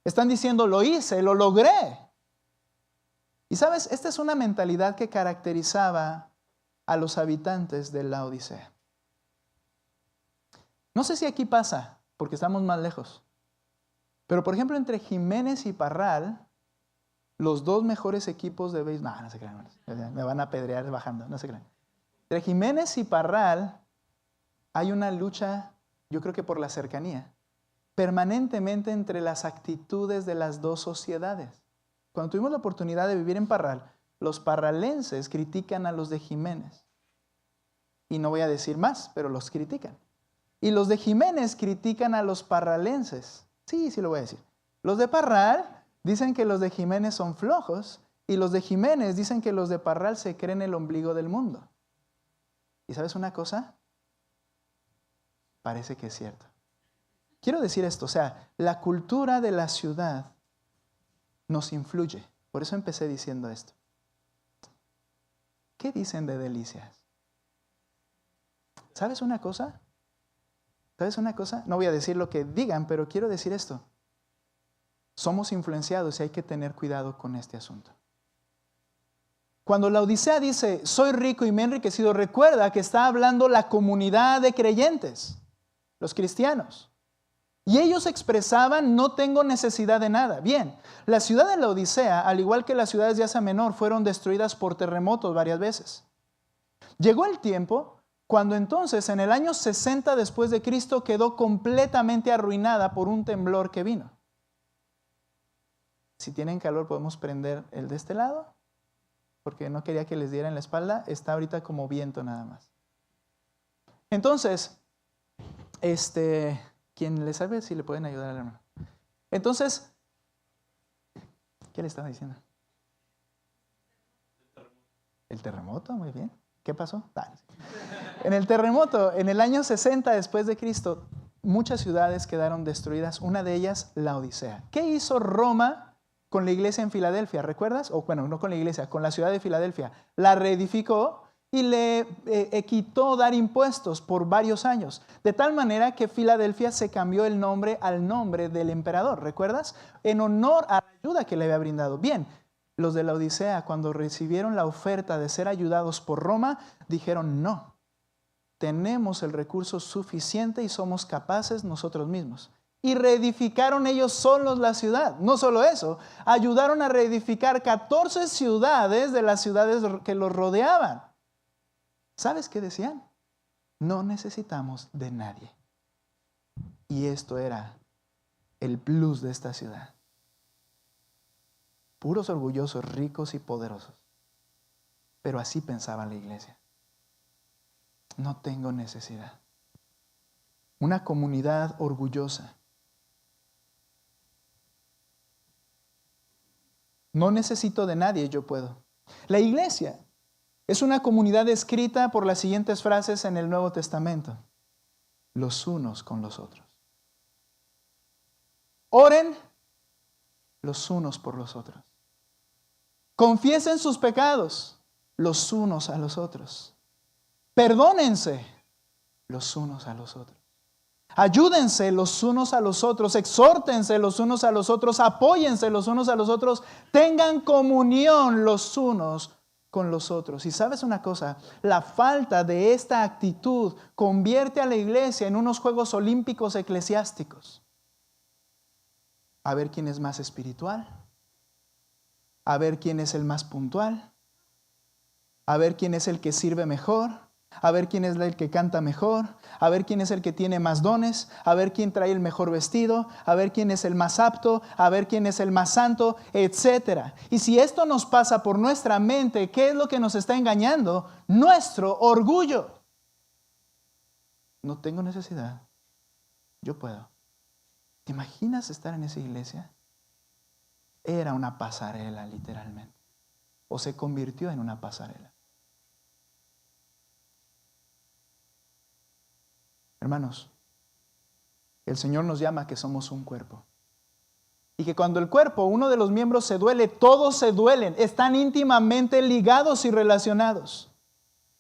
Están diciendo, lo hice, lo logré. Y sabes, esta es una mentalidad que caracterizaba a los habitantes de la Odisea. No sé si aquí pasa, porque estamos más lejos. Pero por ejemplo, entre Jiménez y Parral, los dos mejores equipos de béisbol, no se crean, me van a apedrear bajando, no se crean. Entre Jiménez y Parral hay una lucha, yo creo que por la cercanía, permanentemente entre las actitudes de las dos sociedades. Cuando tuvimos la oportunidad de vivir en Parral, los parralenses critican a los de Jiménez. Y no voy a decir más, pero los critican. Y los de Jiménez critican a los parralenses. Sí lo voy a decir. Los de Parral dicen que los de Jiménez son flojos Y los de Jiménez dicen que los de Parral se creen el ombligo del mundo. ¿Y sabes una cosa? Parece que es cierto. Quiero decir esto, o sea, la cultura de la ciudad nos influye. Por eso empecé diciendo esto. ¿Qué dicen de Delicias? ¿Sabes una cosa? ¿Sabes una cosa? No voy a decir lo que digan, pero quiero decir esto. Somos influenciados y hay que tener cuidado con este asunto. Cuando la Odisea dice, soy rico y me he enriquecido, recuerda que está hablando la comunidad de creyentes, los cristianos. Y ellos expresaban, no tengo necesidad de nada. Bien, la ciudad de la Odisea, al igual que las ciudades de Asia Menor, fueron destruidas por terremotos varias veces. Llegó el tiempo cuando entonces, en el año 60 después de Cristo, quedó completamente arruinada por un temblor que vino. Si tienen calor, podemos prender el de este lado, porque no quería que les diera en la espalda. Está ahorita como viento nada más. Entonces, ¿quién le sabe si le pueden ayudar al hermano? Entonces, ¿qué le estaba diciendo? El terremoto, muy bien. ¿Qué pasó? En el terremoto, en el año 60 después de Cristo, muchas ciudades quedaron destruidas. Una de ellas, la Odisea. ¿Qué hizo Roma con la iglesia en Filadelfia? ¿Recuerdas? O bueno, no con la iglesia, con la ciudad de Filadelfia. La reedificó y le quitó dar impuestos por varios años. De tal manera que Filadelfia se cambió el nombre al nombre del emperador. ¿Recuerdas? En honor a la ayuda que le había brindado. Bien. Los de la Odisea, cuando recibieron la oferta de ser ayudados por Roma, dijeron no, tenemos el recurso suficiente y somos capaces nosotros mismos. Y reedificaron ellos solos la ciudad. No solo eso, ayudaron a reedificar 14 ciudades de las ciudades que los rodeaban. ¿Sabes qué decían? No necesitamos de nadie. Y esto era el plus de esta ciudad. Puros orgullosos, ricos y poderosos. Pero así pensaba la iglesia. No tengo necesidad. Una comunidad orgullosa. No necesito de nadie, yo puedo. La iglesia es una comunidad escrita por las siguientes frases en el Nuevo Testamento. Los unos con los otros. Oren los unos por los otros. Confiesen sus pecados los unos a los otros. Perdónense los unos a los otros. Ayúdense los unos a los otros. Exhórtense los unos a los otros. Apóyense los unos a los otros. Tengan comunión los unos con los otros. Y sabes una cosa, la falta de esta actitud convierte a la iglesia en unos Juegos Olímpicos eclesiásticos. A ver quién es más espiritual. A ver quién es el más puntual, a ver quién es el que sirve mejor, a ver quién es el que canta mejor, a ver quién es el que tiene más dones, a ver quién trae el mejor vestido, a ver quién es el más apto, a ver quién es el más santo, etc. Y si esto nos pasa por nuestra mente, ¿qué es lo que nos está engañando? Nuestro orgullo. No tengo necesidad, yo puedo. ¿Te imaginas estar en esa iglesia? Era una pasarela, literalmente. O se convirtió en una pasarela. Hermanos, el Señor nos llama a que somos un cuerpo. Y que cuando el cuerpo, uno de los miembros se duele, todos se duelen. Están íntimamente ligados y relacionados.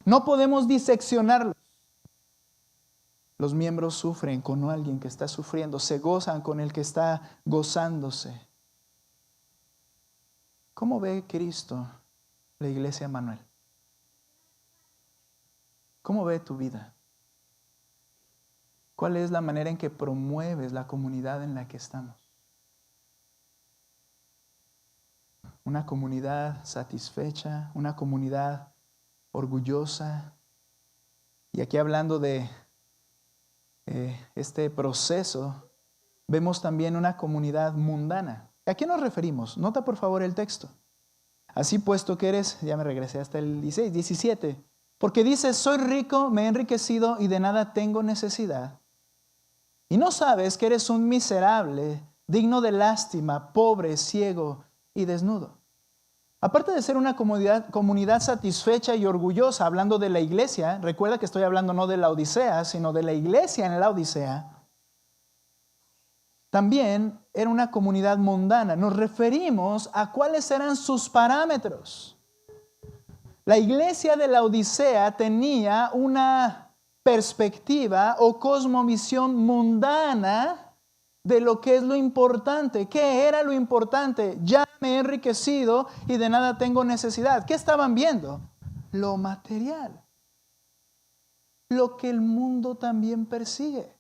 No podemos diseccionarlos. Los miembros sufren con alguien que está sufriendo. Se gozan con el que está gozándose. ¿Cómo ve Cristo la iglesia Manuel? ¿Cómo ve tu vida? ¿Cuál es la manera en que promueves la comunidad en la que estamos? Una comunidad satisfecha, una comunidad orgullosa. Y aquí hablando de este proceso, vemos también una comunidad mundana. ¿A qué nos referimos? Nota por favor el texto. Así puesto que eres, ya me regresé hasta el 16, 17. Porque dices, soy rico, me he enriquecido y de nada tengo necesidad. Y no sabes que eres un miserable, digno de lástima, pobre, ciego y desnudo. Aparte de ser una comunidad satisfecha y orgullosa, hablando de la iglesia, recuerda que estoy hablando no de la Odisea, sino de la iglesia en la Odisea, también era una comunidad mundana. Nos referimos a cuáles eran sus parámetros. La iglesia de la Odisea tenía una perspectiva o cosmovisión mundana de lo que es lo importante. ¿Qué era lo importante? Ya me he enriquecido y de nada tengo necesidad. ¿Qué estaban viendo? Lo material. Lo que el mundo también persigue.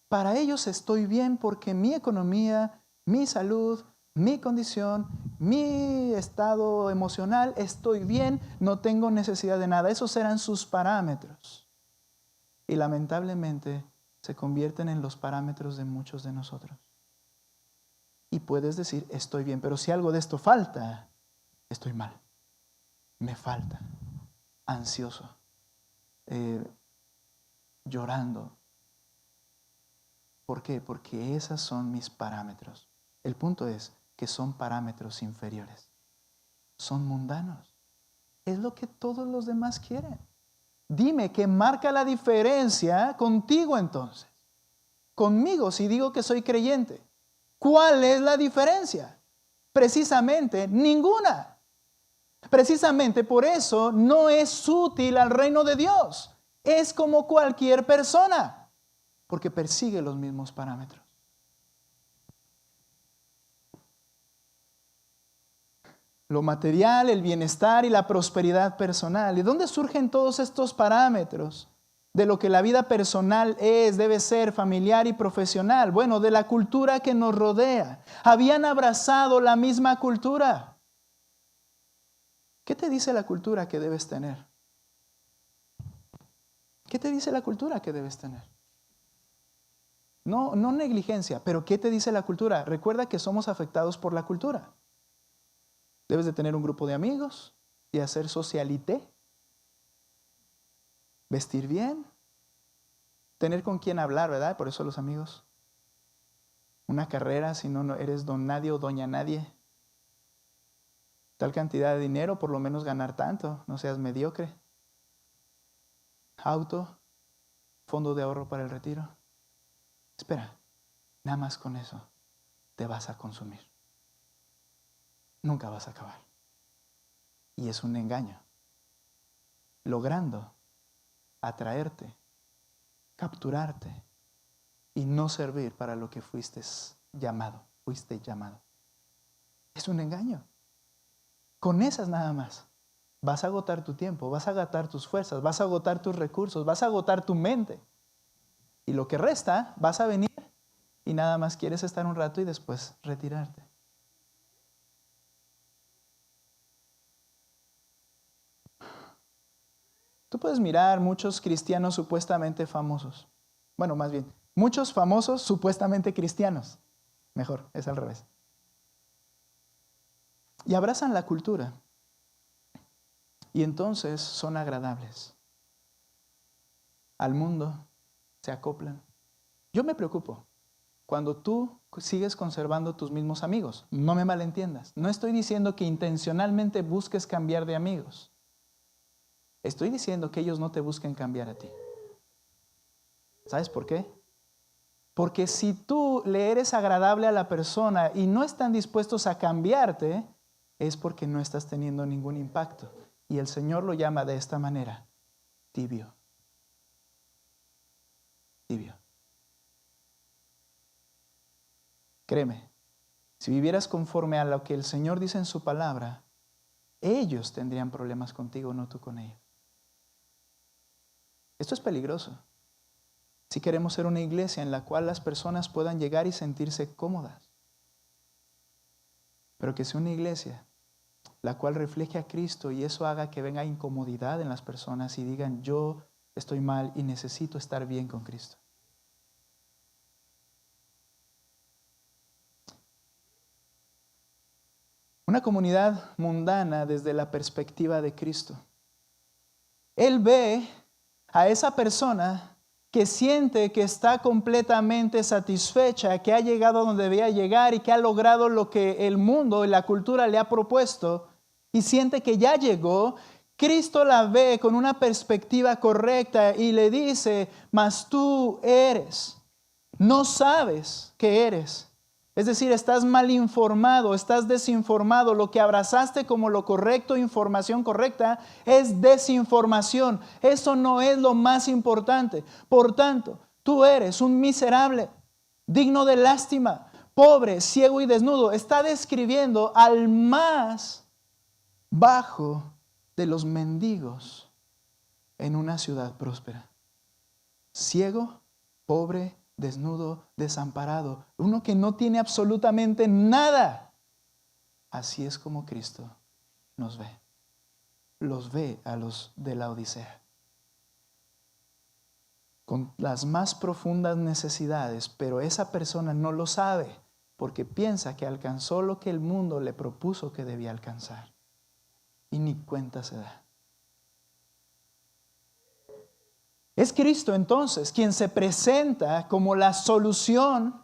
Para ellos estoy bien porque mi economía, mi salud, mi condición, mi estado emocional, estoy bien, no tengo necesidad de nada. Esos eran sus parámetros. Y lamentablemente se convierten en los parámetros de muchos de nosotros. Y puedes decir, estoy bien, pero si algo de esto falta, estoy mal. Me falta. Ansioso. Llorando. ¿Por qué? Porque esos son mis parámetros. El punto es que son parámetros inferiores. Son mundanos. Es lo que todos los demás quieren. Dime, ¿qué marca la diferencia contigo entonces? Conmigo, si digo que soy creyente. ¿Cuál es la diferencia? Precisamente ninguna. Precisamente por eso no es útil al reino de Dios. Es como cualquier persona, porque persigue los mismos parámetros. Lo material, el bienestar y la prosperidad personal. ¿Y dónde surgen todos estos parámetros de lo que la vida personal es, debe ser, familiar y profesional? Bueno, de la cultura que nos rodea. Habían abrazado la misma cultura. ¿Qué te dice la cultura que debes tener? ¿Qué te dice la cultura que debes tener? No negligencia, pero ¿qué te dice la cultura? Recuerda que somos afectados por la cultura. Debes de tener un grupo de amigos y hacer socialité. Vestir bien. Tener con quién hablar, ¿verdad? Por eso los amigos. Una carrera, si no eres don nadie o doña nadie. Tal cantidad de dinero, por lo menos ganar tanto. No seas mediocre. Auto. Fondo de ahorro para el retiro. Espera, nada más con eso te vas a consumir. Nunca vas a acabar. Y es un engaño. Logrando atraerte, capturarte y no servir para lo que fuiste llamado. Es un engaño. Con esas nada más vas a agotar tu tiempo, vas a agotar tus fuerzas, vas a agotar tus recursos, vas a agotar tu mente. Y lo que resta, vas a venir y nada más quieres estar un rato y después retirarte. Tú puedes mirar muchos cristianos supuestamente famosos. Bueno, más bien, muchos famosos supuestamente cristianos. Mejor, es al revés. Y abrazan la cultura. Y entonces son agradables. Al mundo se acoplan. Yo me preocupo cuando tú sigues conservando tus mismos amigos. No me malentiendas. No estoy diciendo que intencionalmente busques cambiar de amigos. Estoy diciendo que ellos no te busquen cambiar a ti. ¿Sabes por qué? Porque si tú le eres agradable a la persona y no están dispuestos a cambiarte, es porque no estás teniendo ningún impacto. Y el Señor lo llama de esta manera: tibio. Tibio. Créeme, si vivieras conforme a lo que el Señor dice en su palabra, ellos tendrían problemas contigo, no tú con ellos. Esto es peligroso. Si queremos ser una iglesia en la cual las personas puedan llegar y sentirse cómodas, pero que sea una iglesia la cual refleje a Cristo y eso haga que venga incomodidad en las personas y digan: yo estoy mal y necesito estar bien con Cristo. Una comunidad mundana desde la perspectiva de Cristo. Él ve a esa persona que siente que está completamente satisfecha, que ha llegado a donde debía llegar y que ha logrado lo que el mundo y la cultura le ha propuesto y siente que ya llegó, Cristo la ve con una perspectiva correcta y le dice, mas tú eres, no sabes que eres. Es decir, estás mal informado, estás desinformado. Lo que abrazaste como lo correcto, información correcta, es desinformación. Eso no es lo más importante. Por tanto, tú eres un miserable, digno de lástima, pobre, ciego y desnudo. Está describiendo al más bajo de los mendigos en una ciudad próspera. Ciego, pobre, desnudo, desamparado, uno que no tiene absolutamente nada. Así es como Cristo nos ve. Los ve a los de la Odisea, con las más profundas necesidades, pero esa persona no lo sabe porque piensa que alcanzó lo que el mundo le propuso que debía alcanzar y ni cuenta se da. Es Cristo entonces quien se presenta como la solución,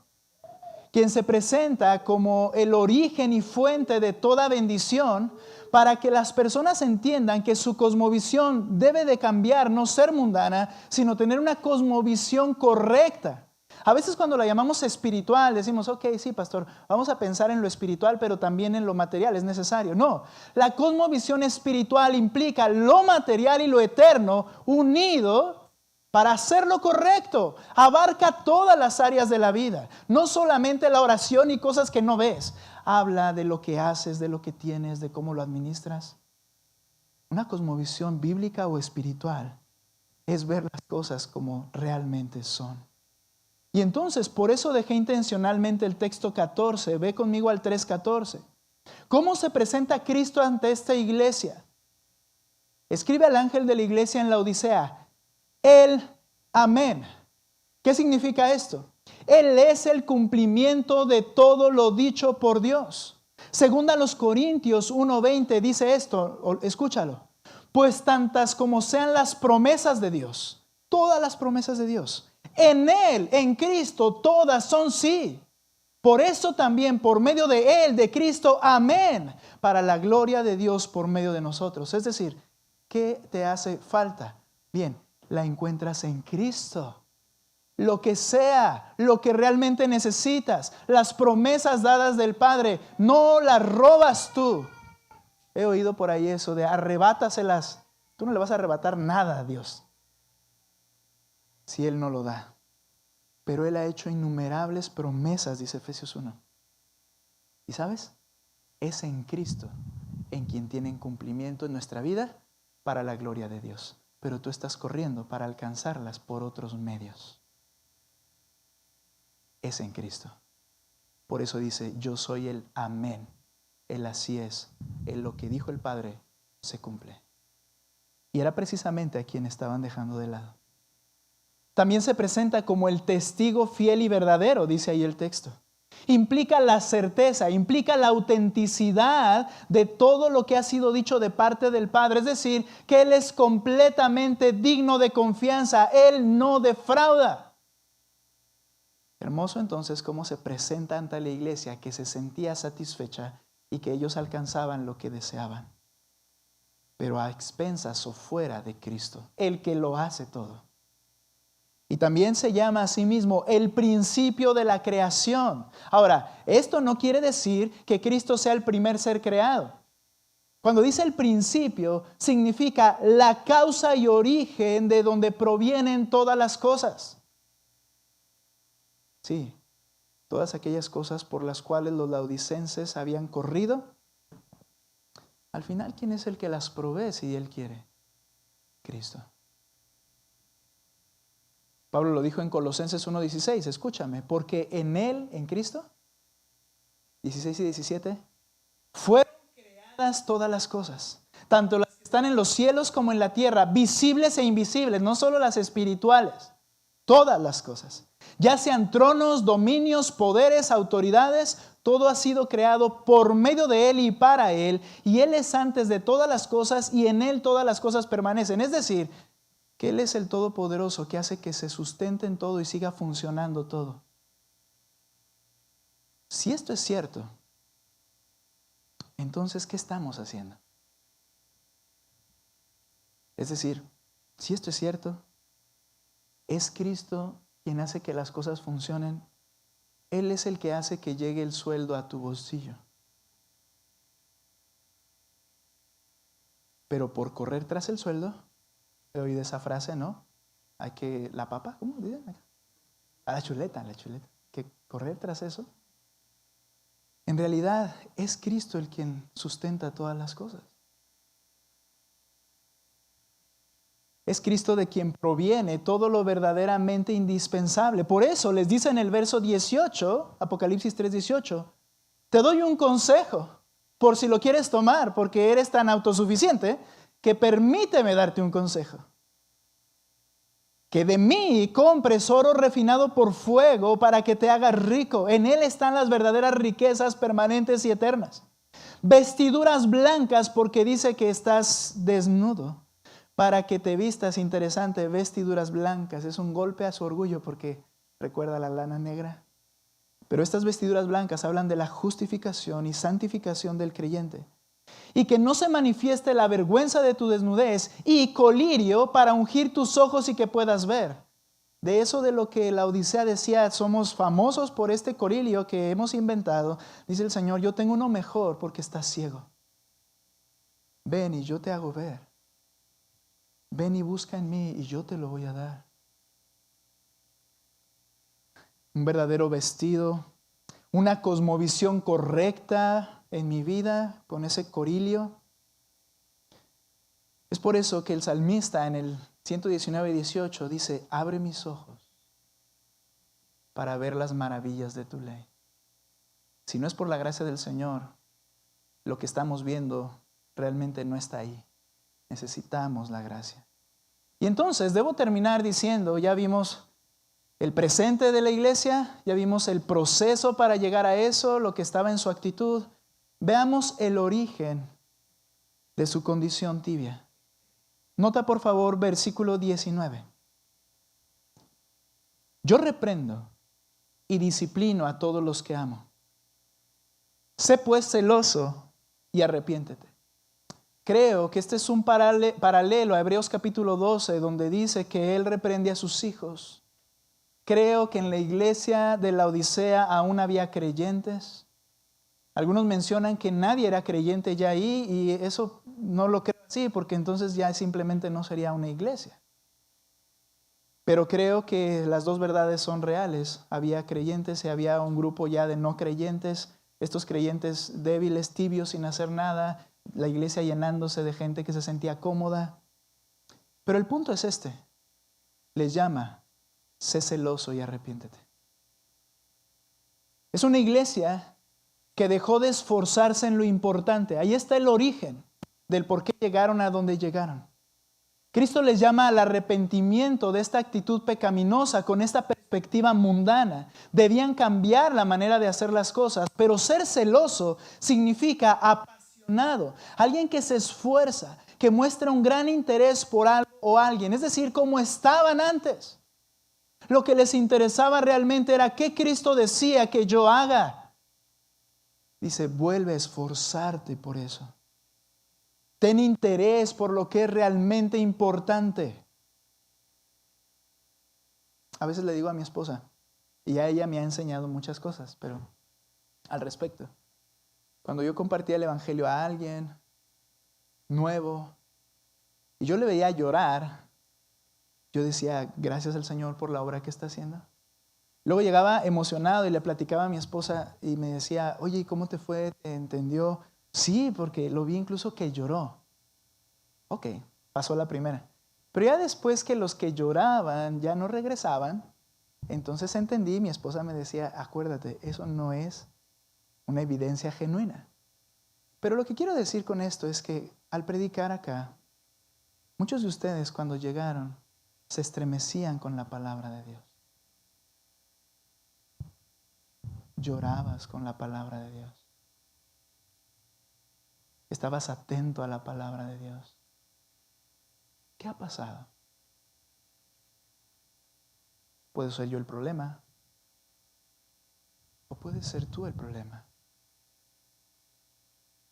quien se presenta como el origen y fuente de toda bendición, para que las personas entiendan que su cosmovisión debe de cambiar, no ser mundana, sino tener una cosmovisión correcta. A veces cuando la llamamos espiritual decimos, ok, sí, pastor, vamos a pensar en lo espiritual, pero también en lo material, es necesario. No, la cosmovisión espiritual implica lo material y lo eterno unido para hacer lo correcto. Abarca todas las áreas de la vida, no solamente la oración y cosas que no ves. Habla de lo que haces, de lo que tienes, de cómo lo administras. Una cosmovisión bíblica o espiritual es ver las cosas como realmente son. Y entonces, por eso dejé intencionalmente el texto 14. Ve conmigo al 3:14. ¿Cómo se presenta Cristo ante esta iglesia? Escribe al ángel de la iglesia en la Odisea, el amén. ¿Qué significa esto? Él es el cumplimiento de todo lo dicho por Dios. Segunda los Corintios 1:20 dice esto, escúchalo. Pues tantas como sean las promesas de Dios, todas las promesas de Dios, en Él, en Cristo, todas son sí. Por eso también, por medio de Él, de Cristo, amén, para la gloria de Dios por medio de nosotros. Es decir, ¿qué te hace falta? Bien, la encuentras en Cristo. Lo que sea, lo que realmente necesitas, las promesas dadas del Padre, no las robas tú. He oído por ahí eso de arrebátaselas. Tú no le vas a arrebatar nada a Dios si Él no lo da. Pero Él ha hecho innumerables promesas, dice Efesios 1. ¿Y sabes? Es en Cristo en quien tienen cumplimiento en nuestra vida para la gloria de Dios. Pero tú estás corriendo para alcanzarlas por otros medios. Es en Cristo. Por eso dice, yo soy el amén. Él así es. Él lo que dijo el Padre se cumple. Y era precisamente a quien estaban dejando de lado. También se presenta como el testigo fiel y verdadero, dice ahí el texto. Implica la certeza, implica la autenticidad de todo lo que ha sido dicho de parte del Padre. Es decir, que Él es completamente digno de confianza. Él no defrauda. Hermoso entonces cómo se presenta ante la iglesia que se sentía satisfecha y que ellos alcanzaban lo que deseaban. Pero a expensas o fuera de Cristo, el que lo hace todo. Y también se llama a sí mismo el principio de la creación. Ahora, esto no quiere decir que Cristo sea el primer ser creado. Cuando dice el principio, significa la causa y origen de donde provienen todas las cosas. Sí, todas aquellas cosas por las cuales los laodicenses habían corrido. Al final, ¿quién es el que las provee si Él quiere? Cristo. Pablo lo dijo en Colosenses 1:16, escúchame, porque en Él, en Cristo, 16 y 17, fueron creadas todas las cosas, tanto las que están en los cielos como en la tierra, visibles e invisibles, no solo las espirituales, todas las cosas, ya sean tronos, dominios, poderes, autoridades, todo ha sido creado por medio de Él y para Él, y Él es antes de todas las cosas y en Él todas las cosas permanecen. Es decir, que Él es el Todopoderoso que hace que se sustente en todo y siga funcionando todo. Si esto es cierto, entonces, ¿qué estamos haciendo? Es decir, si esto es cierto, es Cristo quien hace que las cosas funcionen. Él es el que hace que llegue el sueldo a tu bolsillo. Pero por correr tras el sueldo, he oído esa frase, ¿no? Hay que, la papa, ¿cómo dicen? A la chuleta, que correr tras eso. En realidad es Cristo el quien sustenta todas las cosas. Es Cristo de quien proviene todo lo verdaderamente indispensable. Por eso les dice en el verso 18, Apocalipsis 3:18, te doy un consejo por si lo quieres tomar, porque eres tan autosuficiente que permíteme darte un consejo. Que de mí compres oro refinado por fuego para que te hagas rico. En él están las verdaderas riquezas permanentes y eternas. Vestiduras blancas porque dice que estás desnudo. Para que te vistas interesante, vestiduras blancas. Es un golpe a su orgullo porque recuerda la lana negra. Pero estas vestiduras blancas hablan de la justificación y santificación del creyente. Y que no se manifieste la vergüenza de tu desnudez y colirio para ungir tus ojos y que puedas ver. De eso de lo que la Odisea decía, somos famosos por este colirio que hemos inventado. Dice el Señor, yo tengo uno mejor porque estás ciego. Ven y yo te hago ver. Ven y busca en mí y yo te lo voy a dar. Un verdadero vestido, una cosmovisión correcta en mi vida con ese corilio. Es por eso que el salmista en el 119:18 dice, abre mis ojos para ver las maravillas de tu ley. Si no es por la gracia del Señor, lo que estamos viendo realmente no está ahí. Necesitamos la gracia. Y entonces debo terminar diciendo, ya vimos el presente de la iglesia, ya vimos el proceso para llegar a eso, lo que estaba en su actitud. Veamos el origen de su condición tibia. Nota por favor versículo 19. Yo reprendo y disciplino a todos los que amo. Sé pues celoso y arrepiéntete. Creo que este es un paralelo a Hebreos capítulo 12, donde dice que Él reprende a sus hijos. Creo que en la iglesia de la Odisea aún había creyentes. Algunos mencionan que nadie era creyente ya ahí y eso no lo creo así, porque entonces ya simplemente no sería una iglesia. Pero creo que las dos verdades son reales. Había creyentes y había un grupo ya de no creyentes. Estos creyentes débiles, tibios, sin hacer nada. La iglesia llenándose de gente que se sentía cómoda. Pero el punto es este. Les llama, sé celoso y arrepiéntete. Es una iglesia que dejó de esforzarse en lo importante. Ahí está el origen del por qué llegaron a donde llegaron. Cristo les llama al arrepentimiento de esta actitud pecaminosa con esta perspectiva mundana. Debían cambiar la manera de hacer las cosas, pero ser celoso significa apasionado, alguien que se esfuerza, que muestra un gran interés por algo o alguien, es decir, como estaban antes. Lo que les interesaba realmente era qué Cristo decía que yo haga. Dice, vuelve a esforzarte por eso. Ten interés por lo que es realmente importante. A veces le digo a mi esposa, y a ella me ha enseñado muchas cosas, pero al respecto. Cuando yo compartía el evangelio a alguien nuevo, y yo le veía llorar, yo decía, gracias al Señor por la obra que está haciendo. Luego llegaba emocionado y le platicaba a mi esposa y me decía, oye, ¿y cómo te fue? ¿Te entendió? Sí, porque lo vi incluso que lloró. Ok, pasó la primera. Pero ya después que los que lloraban ya no regresaban, entonces entendí, mi esposa me decía, acuérdate, eso no es una evidencia genuina. Pero lo que quiero decir con esto es que al predicar acá, muchos de ustedes cuando llegaron se estremecían con la palabra de Dios. Llorabas con la palabra de Dios. Estabas atento a la palabra de Dios. ¿Qué ha pasado? ¿Puedo ser yo el problema? ¿O puedes ser tú el problema?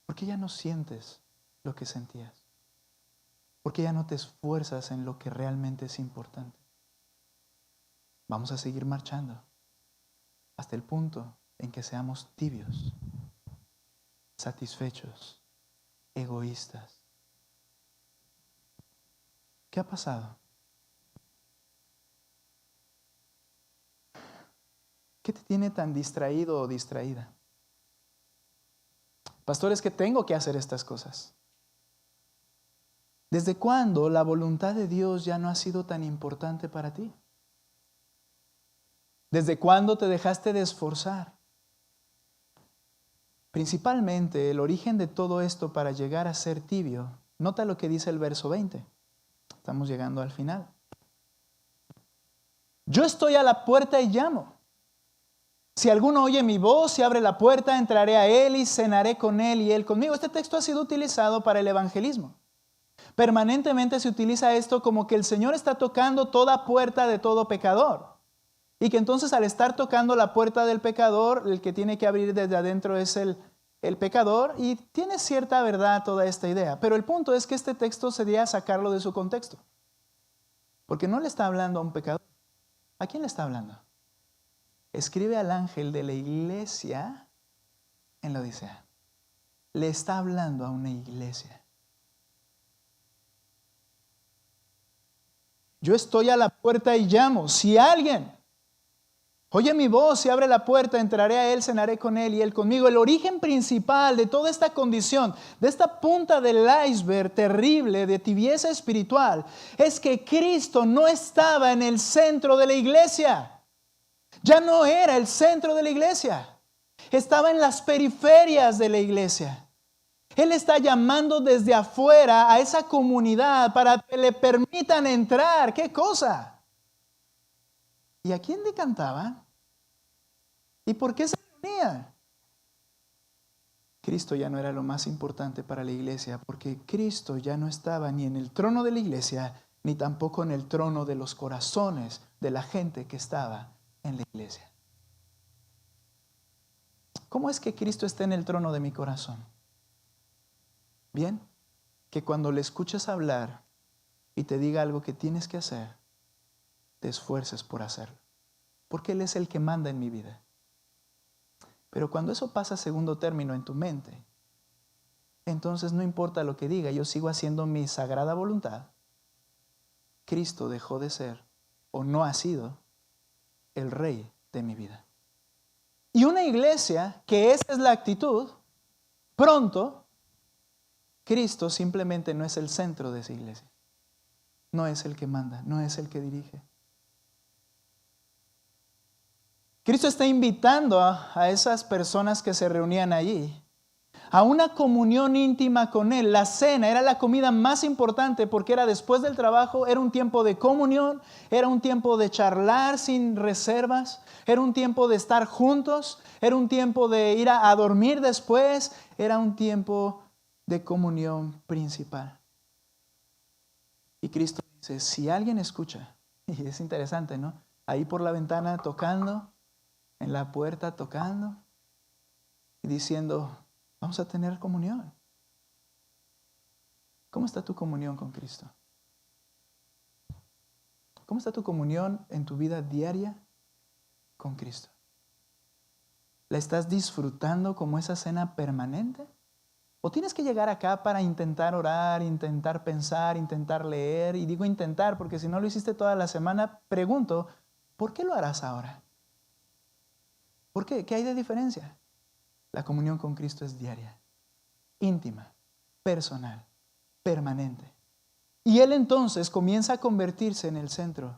¿Por qué ya no sientes lo que sentías? ¿Por qué ya no te esfuerzas en lo que realmente es importante? Vamos a seguir marchando hasta el punto en que seamos tibios, satisfechos, egoístas. ¿Qué ha pasado? ¿Qué te tiene tan distraído o distraída? Pastor, es que tengo que hacer estas cosas. ¿Desde cuándo la voluntad de Dios ya no ha sido tan importante para ti? ¿Desde cuándo te dejaste de esforzar? Principalmente el origen de todo esto para llegar a ser tibio. Nota lo que dice el verso 20. Estamos llegando al final. Yo estoy a la puerta y llamo. Si alguno oye mi voz y abre la puerta, entraré a él y cenaré con él y él conmigo. Este texto ha sido utilizado para el evangelismo. Permanentemente se utiliza esto como que el Señor está tocando toda puerta de todo pecador. Y que entonces al estar tocando la puerta del pecador, el que tiene que abrir desde adentro es el pecador. Y tiene cierta verdad toda esta idea. Pero el punto es que este texto sería sacarlo de su contexto. Porque no le está hablando a un pecador. ¿A quién le está hablando? Escribe al ángel de la iglesia en la Odisea. Le está hablando a una iglesia. Yo estoy a la puerta y llamo. Si alguien oye mi voz y abre la puerta, entraré a él, cenaré con él y él conmigo. El origen principal de toda esta condición, de esta punta del iceberg terrible de tibieza espiritual, es que Cristo no estaba en el centro de la iglesia. Ya no era el centro de la iglesia. Estaba en las periferias de la iglesia. Él está llamando desde afuera a esa comunidad para que le permitan entrar. ¿Qué cosa? ¿Y a quién le cantaban? ¿Y por qué se reunían? Cristo ya no era lo más importante para la iglesia, porque Cristo ya no estaba ni en el trono de la iglesia, ni tampoco en el trono de los corazones de la gente que estaba en la iglesia. ¿Cómo es que Cristo está en el trono de mi corazón? Bien, que cuando le escuches hablar y te diga algo que tienes que hacer, te esfuerces por hacerlo, porque Él es el que manda en mi vida. Pero cuando eso pasa a segundo término en tu mente, entonces no importa lo que diga, yo sigo haciendo mi sagrada voluntad. Cristo dejó de ser o no ha sido el rey de mi vida. Y una iglesia que esa es la actitud, pronto, Cristo simplemente no es el centro de esa iglesia. No es el que manda, no es el que dirige. Cristo está invitando a esas personas que se reunían allí a una comunión íntima con Él. La cena era la comida más importante porque era después del trabajo, era un tiempo de comunión, era un tiempo de charlar sin reservas, era un tiempo de estar juntos, era un tiempo de ir a dormir después, era un tiempo de comunión principal. Y Cristo dice, si alguien escucha, y es interesante, ¿no? Ahí por la ventana tocando, en la puerta tocando y diciendo, vamos a tener comunión. ¿Cómo está tu comunión con Cristo? ¿Cómo está tu comunión en tu vida diaria con Cristo? ¿La estás disfrutando como esa cena permanente? ¿O tienes que llegar acá para intentar orar, intentar pensar, intentar leer? Y digo intentar porque si no lo hiciste toda la semana, pregunto, ¿por qué lo harás ahora? ¿Por qué? ¿Qué hay de diferencia? La comunión con Cristo es diaria, íntima, personal, permanente. Y Él entonces comienza a convertirse en el centro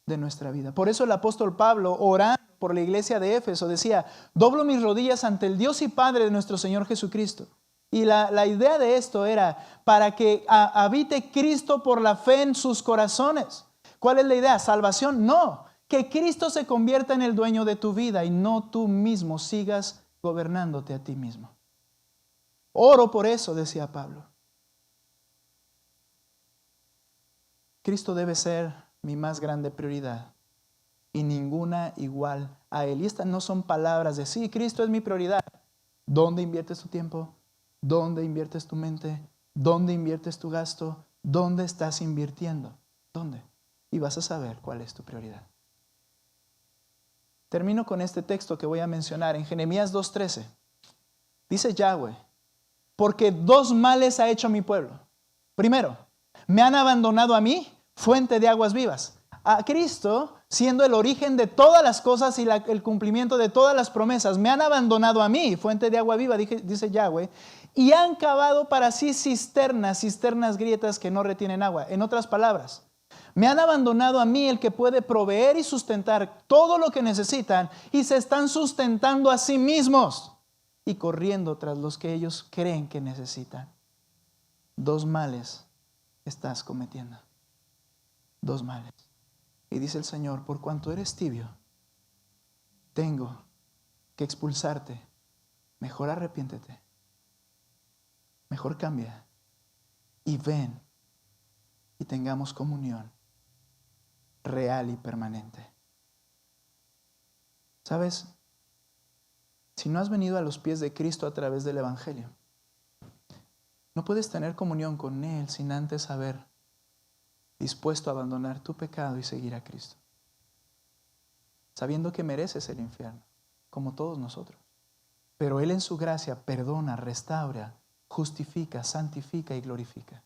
de nuestra vida. Por eso el apóstol Pablo, orando por la iglesia de Éfeso, decía, doblo mis rodillas ante el Dios y Padre de nuestro Señor Jesucristo. Y la idea de esto era para que habite Cristo por la fe en sus corazones. ¿Cuál es la idea? ¿Salvación? No. Que Cristo se convierta en el dueño de tu vida y no tú mismo sigas gobernándote a ti mismo. Oro por eso, decía Pablo. Cristo debe ser mi más grande prioridad y ninguna igual a Él. Y estas no son palabras de sí, Cristo es mi prioridad. ¿Dónde inviertes tu tiempo? ¿Dónde inviertes tu mente? ¿Dónde inviertes tu gasto? ¿Dónde estás invirtiendo? ¿Dónde? Y vas a saber cuál es tu prioridad. Termino con este texto que voy a mencionar en Jeremías 2:13. Dice Yahweh, porque dos males ha hecho mi pueblo. Primero, me han abandonado a mí, fuente de aguas vivas. A Cristo, siendo el origen de todas las cosas y el cumplimiento de todas las promesas, me han abandonado a mí, fuente de agua viva, dice Yahweh, y han cavado para sí cisternas grietas que no retienen agua. En otras palabras, me han abandonado a mí, el que puede proveer y sustentar todo lo que necesitan, y se están sustentando a sí mismos y corriendo tras los que ellos creen que necesitan. Dos males estás cometiendo. Dos males. Y dice el Señor, por cuanto eres tibio, tengo que expulsarte. Mejor arrepiéntete. Mejor cambia. Y ven y tengamos comunión real y permanente. ¿Sabes? Si no has venido a los pies de Cristo a través del Evangelio, no puedes tener comunión con Él sin antes haber dispuesto a abandonar tu pecado y seguir a Cristo, sabiendo que mereces el infierno, como todos nosotros. Pero Él en su gracia perdona, restaura, justifica, santifica y glorifica.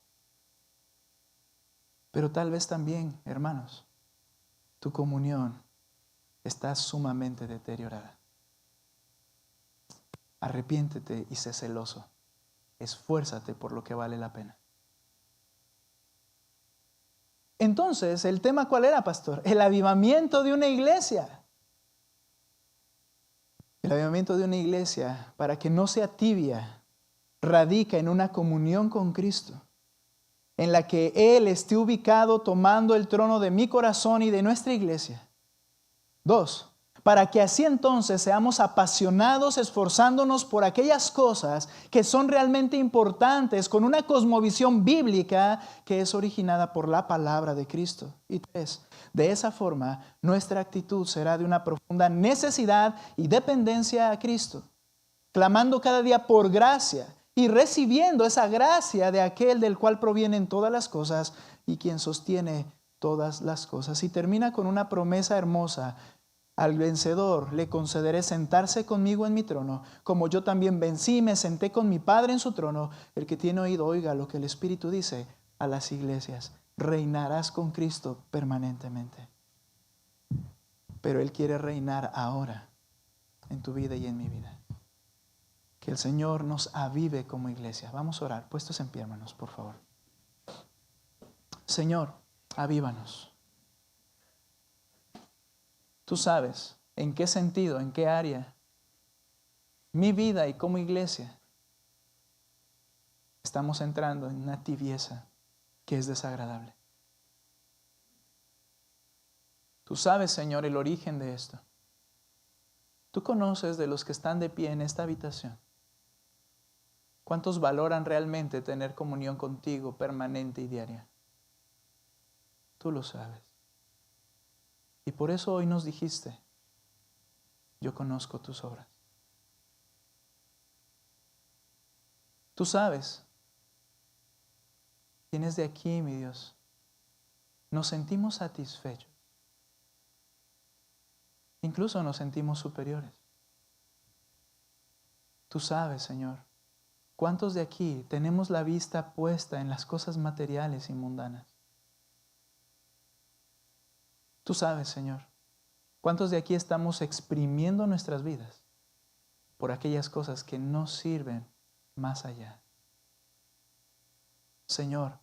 Pero tal vez también, hermanos, tu comunión está sumamente deteriorada. Arrepiéntete y sé celoso. Esfuérzate por lo que vale la pena. Entonces, ¿el tema cuál era, pastor? El avivamiento de una iglesia. El avivamiento de una iglesia, para que no sea tibia, radica en una comunión con Cristo, en la que Él esté ubicado tomando el trono de mi corazón y de nuestra iglesia. 2, para que así entonces seamos apasionados, esforzándonos por aquellas cosas que son realmente importantes, con una cosmovisión bíblica que es originada por la palabra de Cristo. Y 3, de esa forma nuestra actitud será de una profunda necesidad y dependencia a Cristo, clamando cada día por gracia y recibiendo esa gracia de aquel del cual provienen todas las cosas y quien sostiene todas las cosas. Y termina con una promesa hermosa. Al vencedor le concederé sentarse conmigo en mi trono, como yo también vencí y me senté con mi Padre en su trono. El que tiene oído, oiga lo que el Espíritu dice a las iglesias. Reinarás con Cristo permanentemente. Pero Él quiere reinar ahora en tu vida y en mi vida. Que el Señor nos avive como iglesia. Vamos a orar. Puestos en pie, hermanos, por favor. Señor, avívanos. Tú sabes en qué sentido, en qué área, mi vida y como iglesia, estamos entrando en una tibieza que es desagradable. Tú sabes, Señor, el origen de esto. Tú conoces de los que están de pie en esta habitación. ¿Cuántos valoran realmente tener comunión contigo permanente y diaria? Tú lo sabes. Y por eso hoy nos dijiste, yo conozco tus obras. Tú sabes, quienes de aquí, mi Dios, nos sentimos satisfechos. Incluso nos sentimos superiores. Tú sabes, Señor, cuántos de aquí tenemos la vista puesta en las cosas materiales y mundanas. Tú sabes, Señor, cuántos de aquí estamos exprimiendo nuestras vidas por aquellas cosas que no sirven más allá. Señor,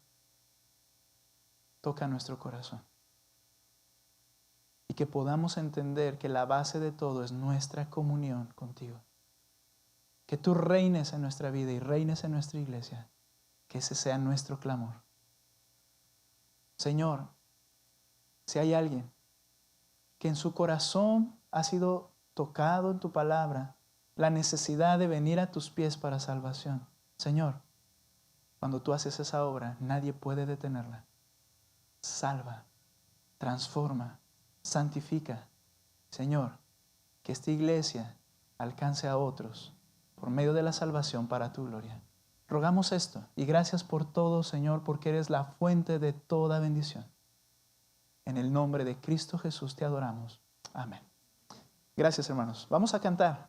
toca nuestro corazón y que podamos entender que la base de todo es nuestra comunión contigo. Que tú reines en nuestra vida y reines en nuestra iglesia. Que ese sea nuestro clamor. Señor, si hay alguien que en su corazón ha sido tocado en tu palabra, la necesidad de venir a tus pies para salvación. Señor, cuando tú haces esa obra, nadie puede detenerla. Salva, transforma, santifica, Señor, que esta iglesia alcance a otros por medio de la salvación para tu gloria. Rogamos esto y gracias por todo, Señor, porque eres la fuente de toda bendición. En el nombre de Cristo Jesús te adoramos. Amén. Gracias, hermanos. Vamos a cantar.